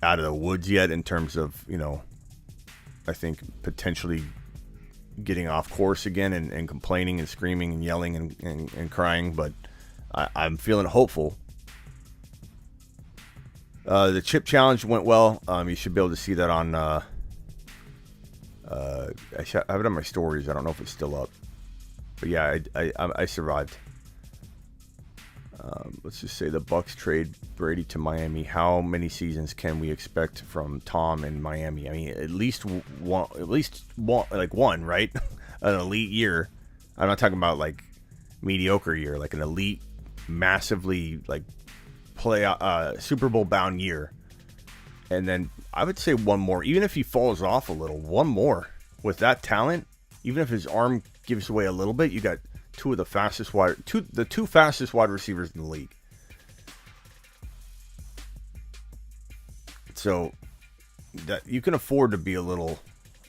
of the woods yet in terms of, I think potentially getting off course again and complaining and screaming and yelling and crying. But I'm feeling hopeful. The chip challenge went well. You should be able to see that on I have it on my stories. I don't know if it's still up, but yeah, I survived. Let's just say the Bucs trade Brady to Miami. How many seasons can we expect from Tom in Miami? I mean, at least one, like one, right? An elite year. I'm not talking about like mediocre year, like an elite, massively like play Super Bowl bound year. And then I would say one more, even if he falls off a little, one more with that talent. Even if his arm gives away a little bit, you got two fastest wide receivers in the league. So that you can afford to be a little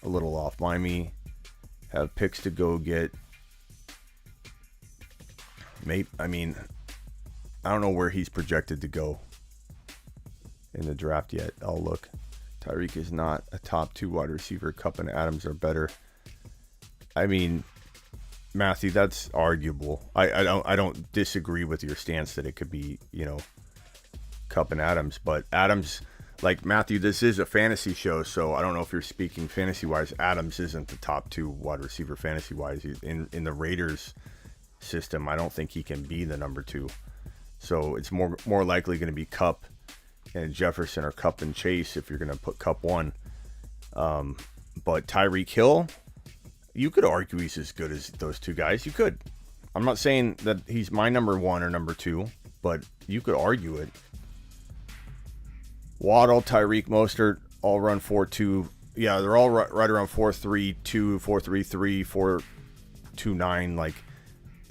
off. Miami have picks to go get. Maybe, I mean, I don't know where he's projected to go in the draft yet. I'll look. Tyreek is not a top 2 wide receiver. Kupp and Adams are better. I mean, Matthew, that's arguable. I don't disagree with your stance that it could be, Kupp and Adams, but Adams, like Matthew, this is a fantasy show, so I don't know if you're speaking fantasy wise. Adams isn't the top 2 wide receiver fantasy wise. He's in the Raiders system. I don't think he can be the number 2. So it's more likely going to be Kupp and Jefferson, or Kupp and Chase if you're going to put Kupp 1. But Tyreek Hill, you could argue he's as good as those 2 guys. You could. I'm not saying that he's my number 1 or number 2, but you could argue it. Waddle, Tyreek, Mostert, all run 4.2. Yeah, they're all right around 4.32, 4.33, 4.29. Like,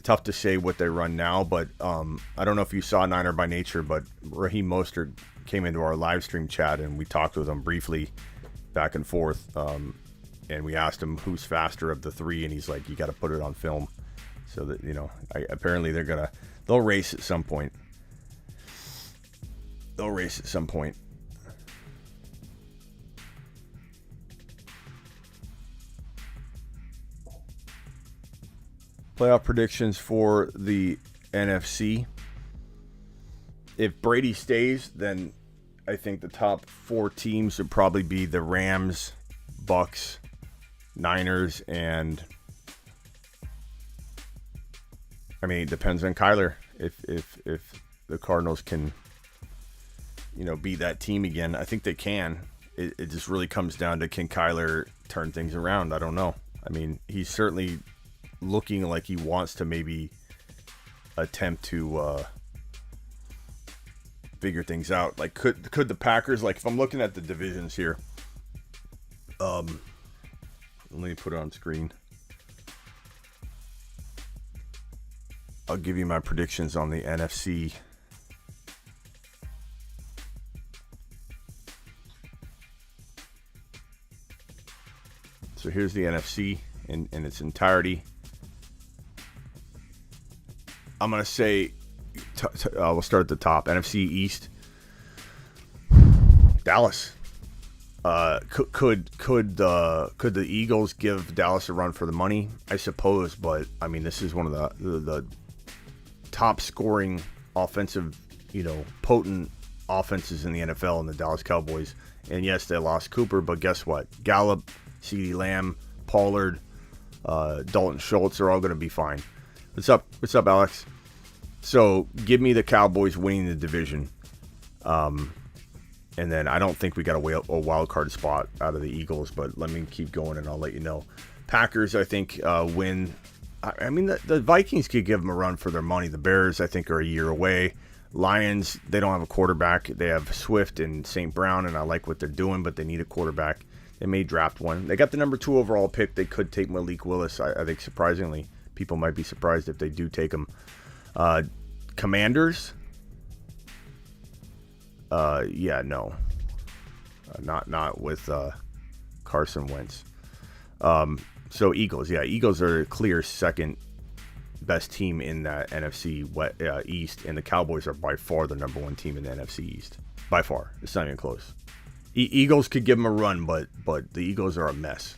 tough to say what they run now, but I don't know if you saw Niner by Nature, but Raheem Mostert came into our live stream chat and we talked with him briefly back and forth. And we asked him who's faster of the 3, and he's like, you got to put it on film. So that, apparently they'll race at some point. They'll race at some point. Playoff predictions for the NFC. If Brady stays, then I think the top 4 teams would probably be the Rams, Bucks, Niners, and it depends on Kyler. If the Cardinals can, be that team again, I think they can. It just really comes down to, can Kyler turn things around? I don't know. He's certainly looking like he wants to maybe attempt to figure things out. Like, could the Packers, like, if I'm looking at the divisions here, let me put it on screen. I'll give you my predictions on the NFC. So here's the NFC in its entirety. I'm going to say, we'll start at the top. NFC East. Dallas. Could the Eagles give Dallas a run for the money? I suppose, but this is one of the top scoring offensive, potent offenses in the NFL, in the Dallas Cowboys. And yes, they lost Cooper, but guess what? Gallup, CeeDee Lamb, Pollard, Dalton Schultz are all going to be fine. What's up, Alex? So give me the Cowboys winning the division. And then I don't think we got a wild card spot out of the Eagles, but let me keep going and I'll let you know. Packers, I think, win. The Vikings could give them a run for their money. The Bears, I think, are a year away. Lions, they don't have a quarterback. They have Swift and St. Brown, and I like what they're doing, but they need a quarterback. They may draft one. They got the number 2 overall pick. They could take Malik Willis. I think, surprisingly, people might be surprised if they do take him. Commanders, no. Not with Carson Wentz. So Eagles, Eagles are a clear second best team in that NFC East, and the Cowboys are by far the number 1 team in the NFC East. By far. It's not even close. Eagles could give them a run, but the Eagles are a mess.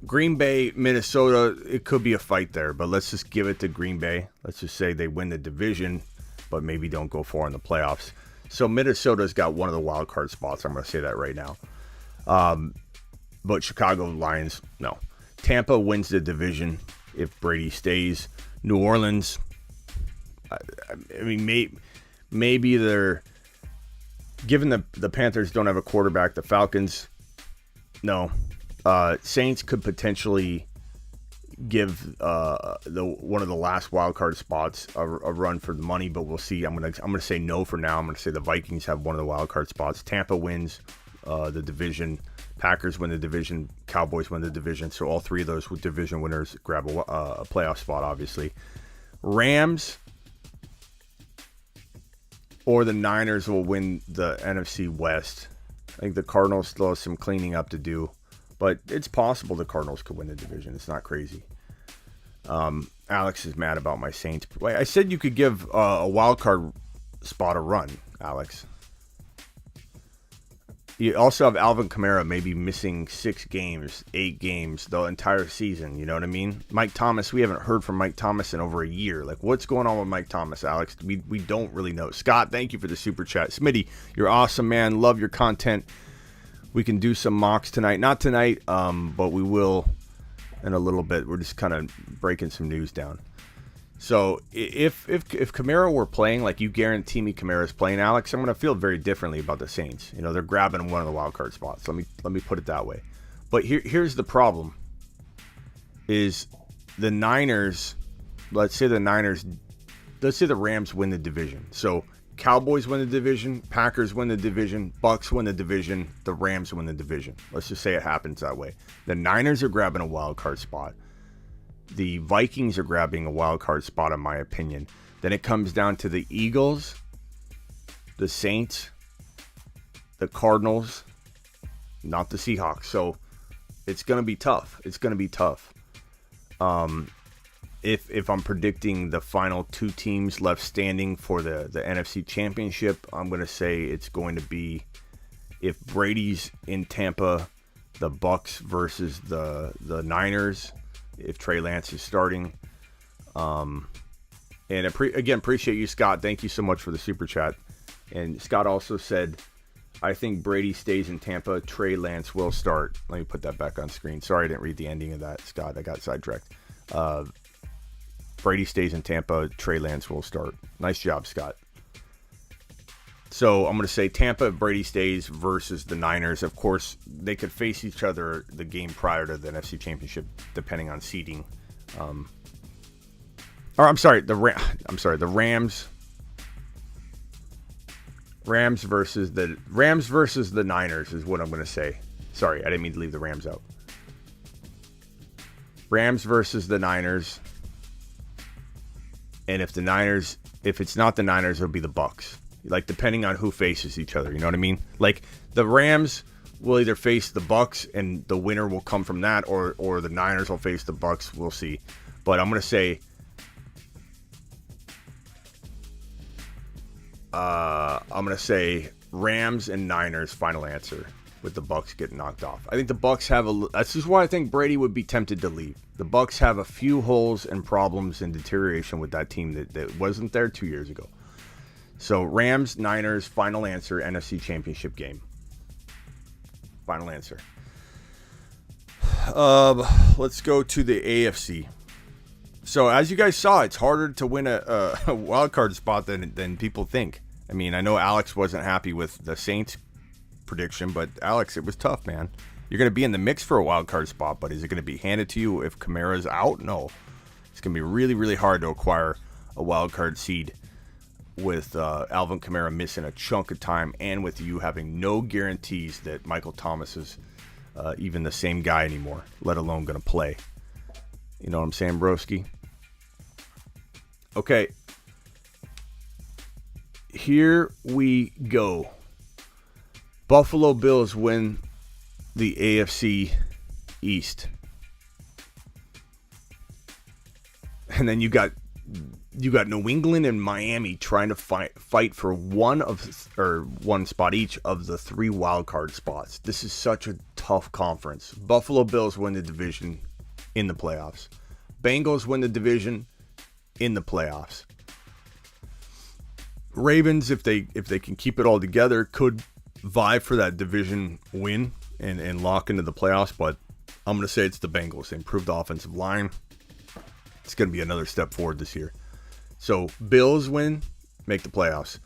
Green Bay, Minnesota, it could be a fight there, but let's just give it to Green Bay. Let's just say they win the division, but maybe don't go far in the playoffs. So Minnesota's got one of the wild card spots. I'm going to say that right now. But Chicago Lions, no. Tampa wins the division if Brady stays. New Orleans, maybe they're, given the Panthers don't have a quarterback, the Falcons, no. Saints could potentially give one of the last wild card spots a run for the money, but we'll see. I'm gonna say no for now. I'm gonna say the Vikings have one of the wild card spots. Tampa wins the division. Packers win the division. Cowboys win the division. So all 3 of those division winners grab a playoff spot. Obviously, Rams or the Niners will win the NFC West. I think the Cardinals still have some cleaning up to do. But it's possible the Cardinals could win the division. It's not crazy. Alex is mad about my Saints. Wait, I said you could give a wild card spot a run, Alex. You also have Alvin Kamara maybe missing 6 games, 8 games, the entire season. You know what I mean? Mike Thomas, we haven't heard from Mike Thomas in over a year. Like, what's going on with Mike Thomas, Alex? We don't really know. Scott, thank you for the super chat. Smitty, you're awesome, man. Love your content. We can do some mocks tonight. Not tonight, but we will in a little bit. We're just kind of breaking some news down. So if Kamara were playing, like you guarantee me Kamara's playing, Alex, I'm going to feel very differently about the Saints. They're grabbing one of the wild card spots. Let me put it that way. But here's the problem. Is the Niners, let's say the Rams win the division. So Cowboys win the division, Packers win the division, Bucks win the division, the Rams win the division. Let's just say it happens that way. The Niners are grabbing a wild card spot. The Vikings are grabbing a wild card spot, in my opinion. Then it comes down to the Eagles, the Saints, the Cardinals, not the Seahawks. So it's going to be tough. If I'm predicting the final 2 teams left standing for the NFC Championship, I'm going to say it's going to be, if Brady's in Tampa, the Bucks versus the Niners, if Trey Lance is starting. And again, appreciate you, Scott. Thank you so much for the super chat. And Scott also said, I think Brady stays in Tampa. Trey Lance will start. Let me put that back on screen. Sorry, I didn't read the ending of that, Scott. I got sidetracked. Brady stays in Tampa. Trey Lance will start. Nice job, Scott. So I'm going to say Tampa, if Brady stays, versus the Niners. Of course, they could face each other the game prior to the NFC Championship, depending on seeding. The Rams. Rams versus the Niners is what I'm going to say. Sorry, I didn't mean to leave the Rams out. Rams versus the Niners. And if it's not the Niners, it'll be the Bucks. Like, depending on who faces each other, you know what I mean? Like, the Rams will either face the Bucks and the winner will come from that, or the Niners will face the Bucks. We'll see. But I'm going to say Rams and Niners, final answer, with the Bucks getting knocked off. I think the Bucks this is why I think Brady would be tempted to leave. The Bucks have a few holes and problems and deterioration with that team that wasn't there 2 years ago. So Rams, Niners, final answer, NFC Championship game. Final answer. Let's go to the AFC. So as you guys saw, it's harder to win a wild card spot than people think. I mean, I know Alex wasn't happy with the Saints prediction, but Alex, it was tough, man. You're going to be in the mix for a wild card spot, but is it going to be handed to you if Kamara's out? No. It's going to be really, really hard to acquire a wild card seed with Alvin Kamara missing a chunk of time, and with you having no guarantees that Michael Thomas is even the same guy anymore, let alone going to play. You know what I'm saying, broski? Okay. Here we go. Buffalo Bills win the AFC East. And then you got New England and Miami trying to fight for one spot each of the 3 wild card spots. This is such a tough conference. Buffalo Bills win the division in the playoffs. Bengals win the division in the playoffs. Ravens, if they can keep it all together, could vie for that division win and lock into the playoffs, but I'm going to say it's the Bengals. They improved the offensive line. It's going to be another step forward this year. So Bills win, make the playoffs.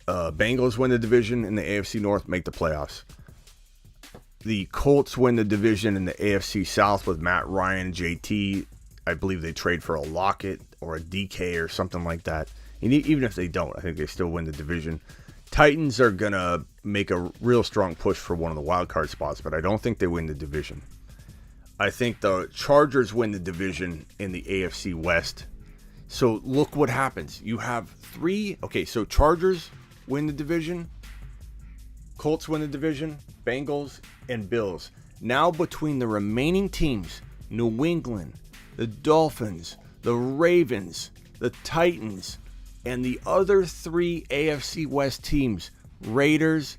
Bengals win the division in the AFC North, make the playoffs. The Colts win the division in the AFC South with Matt Ryan, JT. I believe they trade for a Lockett or a DK or something like that. And even if they don't, I think they still win the division. Titans are going to make a real strong push for one of the wild card spots, but I don't think they win the division. I think the Chargers win the division in the AFC West. So look what happens. You have 3. Okay, so Chargers win the division. Colts win the division. Bengals and Bills. Now between the remaining teams, New England, the Dolphins, the Ravens, the Titans, and the other 3 AFC West teams, Raiders,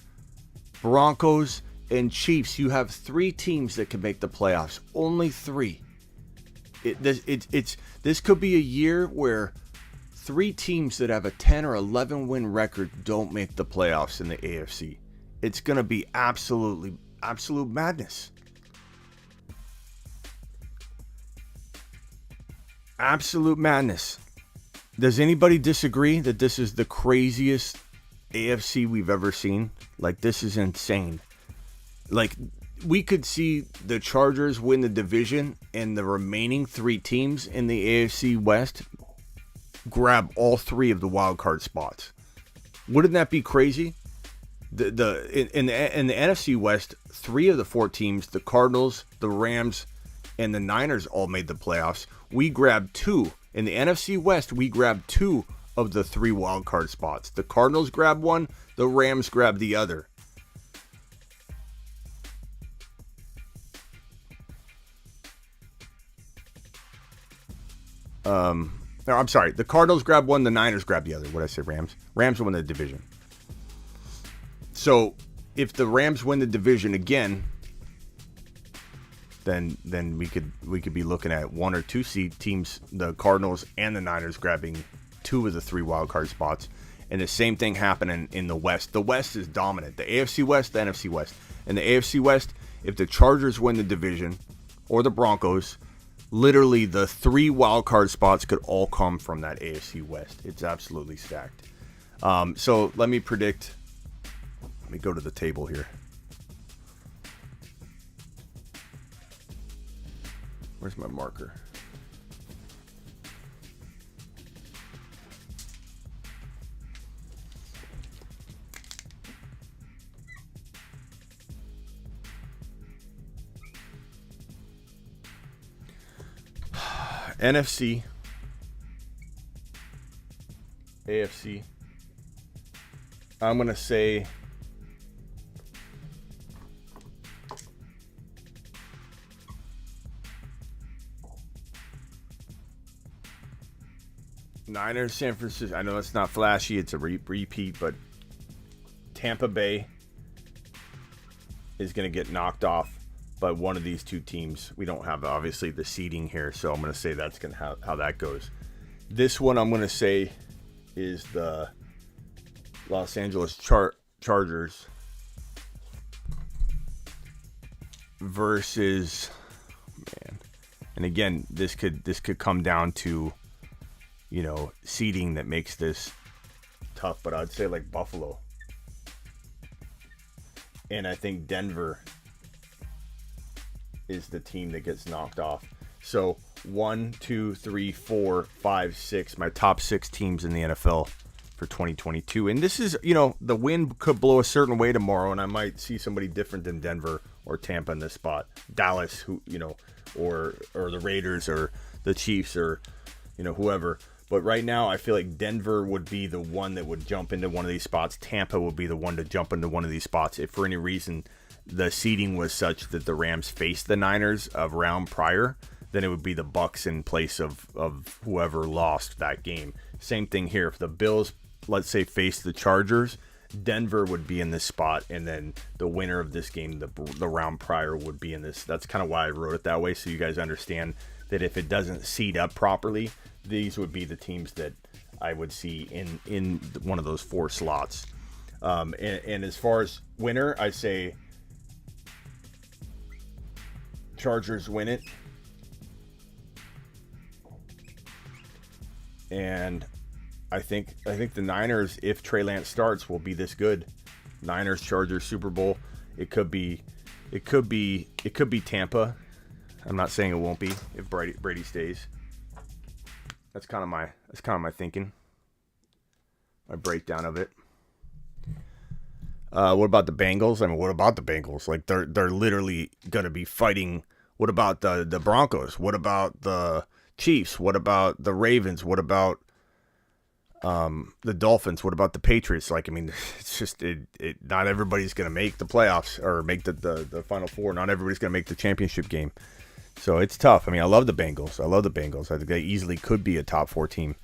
Broncos, and Chiefs, you have 3 teams that can make the playoffs. Only 3. This could be a year where 3 teams that have a 10 or 11 win record don't make the playoffs in the AFC. It's going to be absolute madness. Absolute madness. Does anybody disagree that this is the craziest AFC we've ever seen? Like, this is insane. Like, we could see the Chargers win the division and the remaining 3 teams in the AFC West grab all 3 of the wild card spots. Wouldn't that be crazy? In the NFC West, 3 of the 4 teams, the Cardinals, the Rams, and the Niners all made the playoffs. We grabbed 2. In the NFC West, we grabbed 2 of the 3 wild card spots. The Cardinals grabbed 1, the Rams grabbed the other. No, I'm sorry. The Cardinals grab one. The Niners grab the other. What did I say? Rams. Rams win the division. So if the Rams win the division again, then we could be looking at 1 or 2 seed teams, the Cardinals and the Niners, grabbing 2 of the 3 wild card spots. And the same thing happening in the West. The West is dominant. The AFC West, the NFC West. And the AFC West, if the Chargers win the division or the Broncos, literally the 3 wild card spots could all come from that AFC West. It's absolutely stacked. So let me predict. Let me go to the table here. Where's my marker? NFC, AFC. I'm going to say Niners, San Francisco. I know it's not flashy. It's a repeat, but Tampa Bay is going to get knocked off by one of these 2 teams. We don't have, obviously, the seeding here, so I'm going to say that's going to how that goes. This one I'm going to say is the Los Angeles Chargers versus, man. And again, this could come down to, seeding that makes this tough, but I'd say like Buffalo. And I think Denver is the team that gets knocked off. So 1, 2, 3, 4, 5, 6, my top 6 teams in the NFL for 2022. And this is, the wind could blow a certain way tomorrow, and I might see somebody different than Denver or Tampa in this spot. Dallas, or the Raiders or the Chiefs or, whoever. But right now, I feel like Denver would be the one that would jump into one of these spots. Tampa would be the one to jump into one of these spots if for any reason the seeding was such that the Rams faced the Niners of round prior, then it would be the Bucs in place of whoever lost that game. Same thing here. If the Bills, let's say, faced the Chargers, Denver would be in this spot, and then the winner of this game, the round prior, would be in this. That's kind of why I wrote it that way, so you guys understand that if it doesn't seed up properly, these would be the teams that I would see in one of those 4 slots. And as far as winner, I say Chargers win it. And I think the Niners, if Trey Lance starts, will be this good. Niners, Chargers, Super Bowl. It could be Tampa. I'm not saying it won't be if Brady stays. That's kind of my thinking. My breakdown of it. What about the Bengals? I mean, what about the Bengals? Like they're literally gonna be fighting. What about the Broncos? What about the Chiefs? What about the Ravens? What about the Dolphins? What about the Patriots? Like, I mean, it's just not everybody's gonna make the playoffs or make the Final Four. Not everybody's gonna make the championship game. So it's tough. I mean, I love the Bengals. I think they easily could be a top 4 team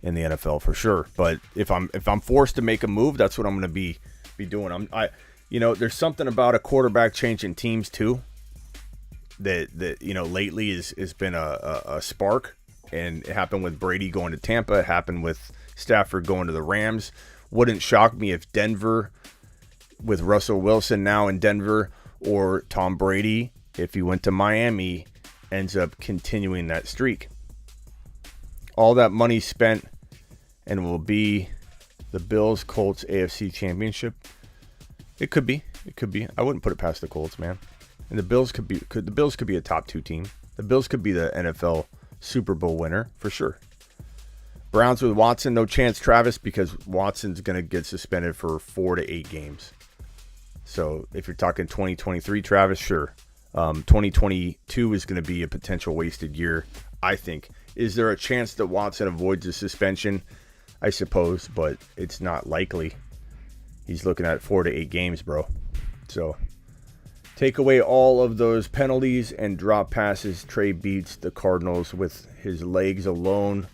in the NFL for sure. But if I'm forced to make a move, that's what I'm going to be doing. There's something about a quarterback changing teams too. That lately has been a spark, and it happened with Brady going to Tampa. It happened with Stafford going to the Rams. Wouldn't shock me if Denver, with Russell Wilson now in Denver, or Tom Brady, if he went to Miami, ends up continuing that streak. All that money spent, and will be the Bills-Colts AFC Championship. It could be. I wouldn't put it past the Colts, man. And the Bills could be a top 2 team. The Bills could be the NFL Super Bowl winner for sure. Browns with Watson, no chance, Travis, because Watson's going to get suspended for 4 to 8 games. So if you're talking 2023, Travis, sure. 2022 is going to be a potential wasted year, I think. Is there a chance that Watson avoids a suspension? I suppose, but it's not likely. He's looking at 4 to 8 games, bro. So Take away all of those penalties and drop passes. Trey beats the Cardinals with his legs alone.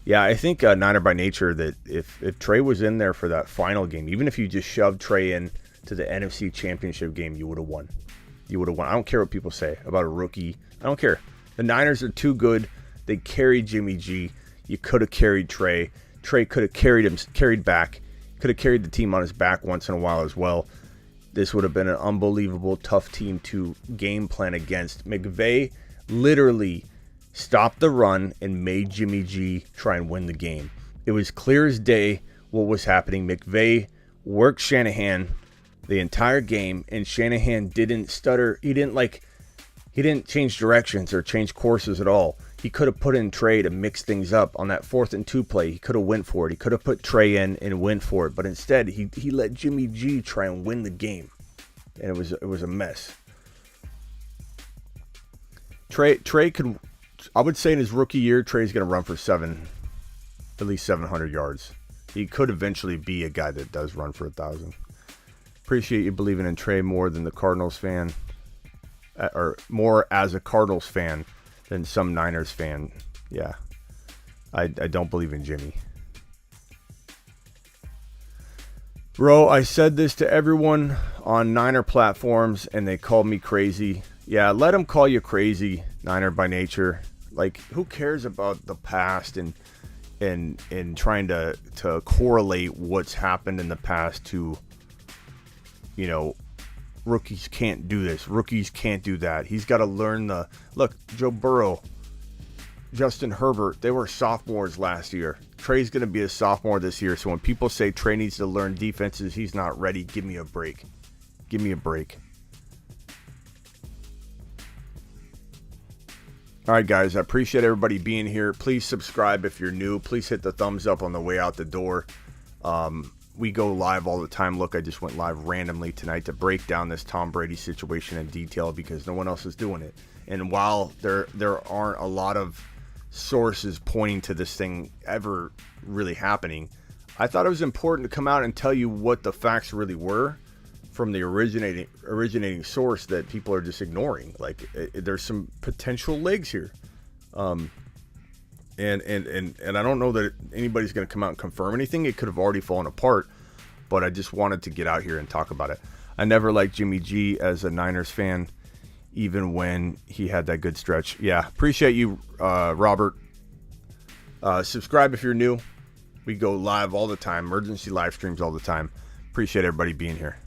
Yeah, I think Niner by nature that if Trey was in there for that final game, even if you just shoved Trey in to the NFC Championship game, you would have won. You would have won. I don't care what people say about a rookie. I don't care. The Niners are too good. They carried Jimmy G. You could have carried Trey. Trey could have carried back. Could have carried the team on his back once in a while as well. This would have been an unbelievable, tough team to game plan against. McVay literally stopped the run and made Jimmy G try and win the game. It was clear as day what was happening. McVay worked Shanahan the entire game, and Shanahan didn't stutter. He didn't change directions or change courses at all. He could have put in Trey to mix things up on that 4th and 2 play. He could have went for it. He could have put Trey in and went for it. But instead, he let Jimmy G try and win the game. And it was a mess. Trey could, I would say in his rookie year, Trey's going to run for at least 700 yards. He could eventually be a guy that does run for 1,000. Appreciate you believing in Trey more than the Cardinals fan, or more as a Cardinals fan than some Niners fan. Yeah, I don't believe in Jimmy. Bro, I said this to everyone on Niner platforms, and they called me crazy. Yeah, let them call you crazy, Niner by nature. Like, who cares about the past and trying to correlate what's happened in the past to, you know, rookies can't do this. Rookies can't do that. He's got to learn look, Joe Burrow, Justin Herbert, they were sophomores last year. Trey's going to be a sophomore this year. So when people say Trey needs to learn defenses, he's not ready. Give me a break. Give me a break. All right, guys, I appreciate everybody being here. Please subscribe if you're new. Please hit the thumbs up on the way out the door. We go live all the time. Look, I just went live randomly tonight to break down this Tom Brady situation in detail because no one else is doing it. And while there aren't a lot of sources pointing to this thing ever really happening, I thought it was important to come out and tell you what the facts really were from the originating source that people are just ignoring. Like, there's some potential legs here. And I don't know that anybody's going to come out and confirm anything. It could have already fallen apart, but I just wanted to get out here and talk about it. I never liked Jimmy G as a Niners fan, even when he had that good stretch. Yeah, appreciate you, Robert. Subscribe if you're new. We go live all the time, emergency live streams all the time. Appreciate everybody being here.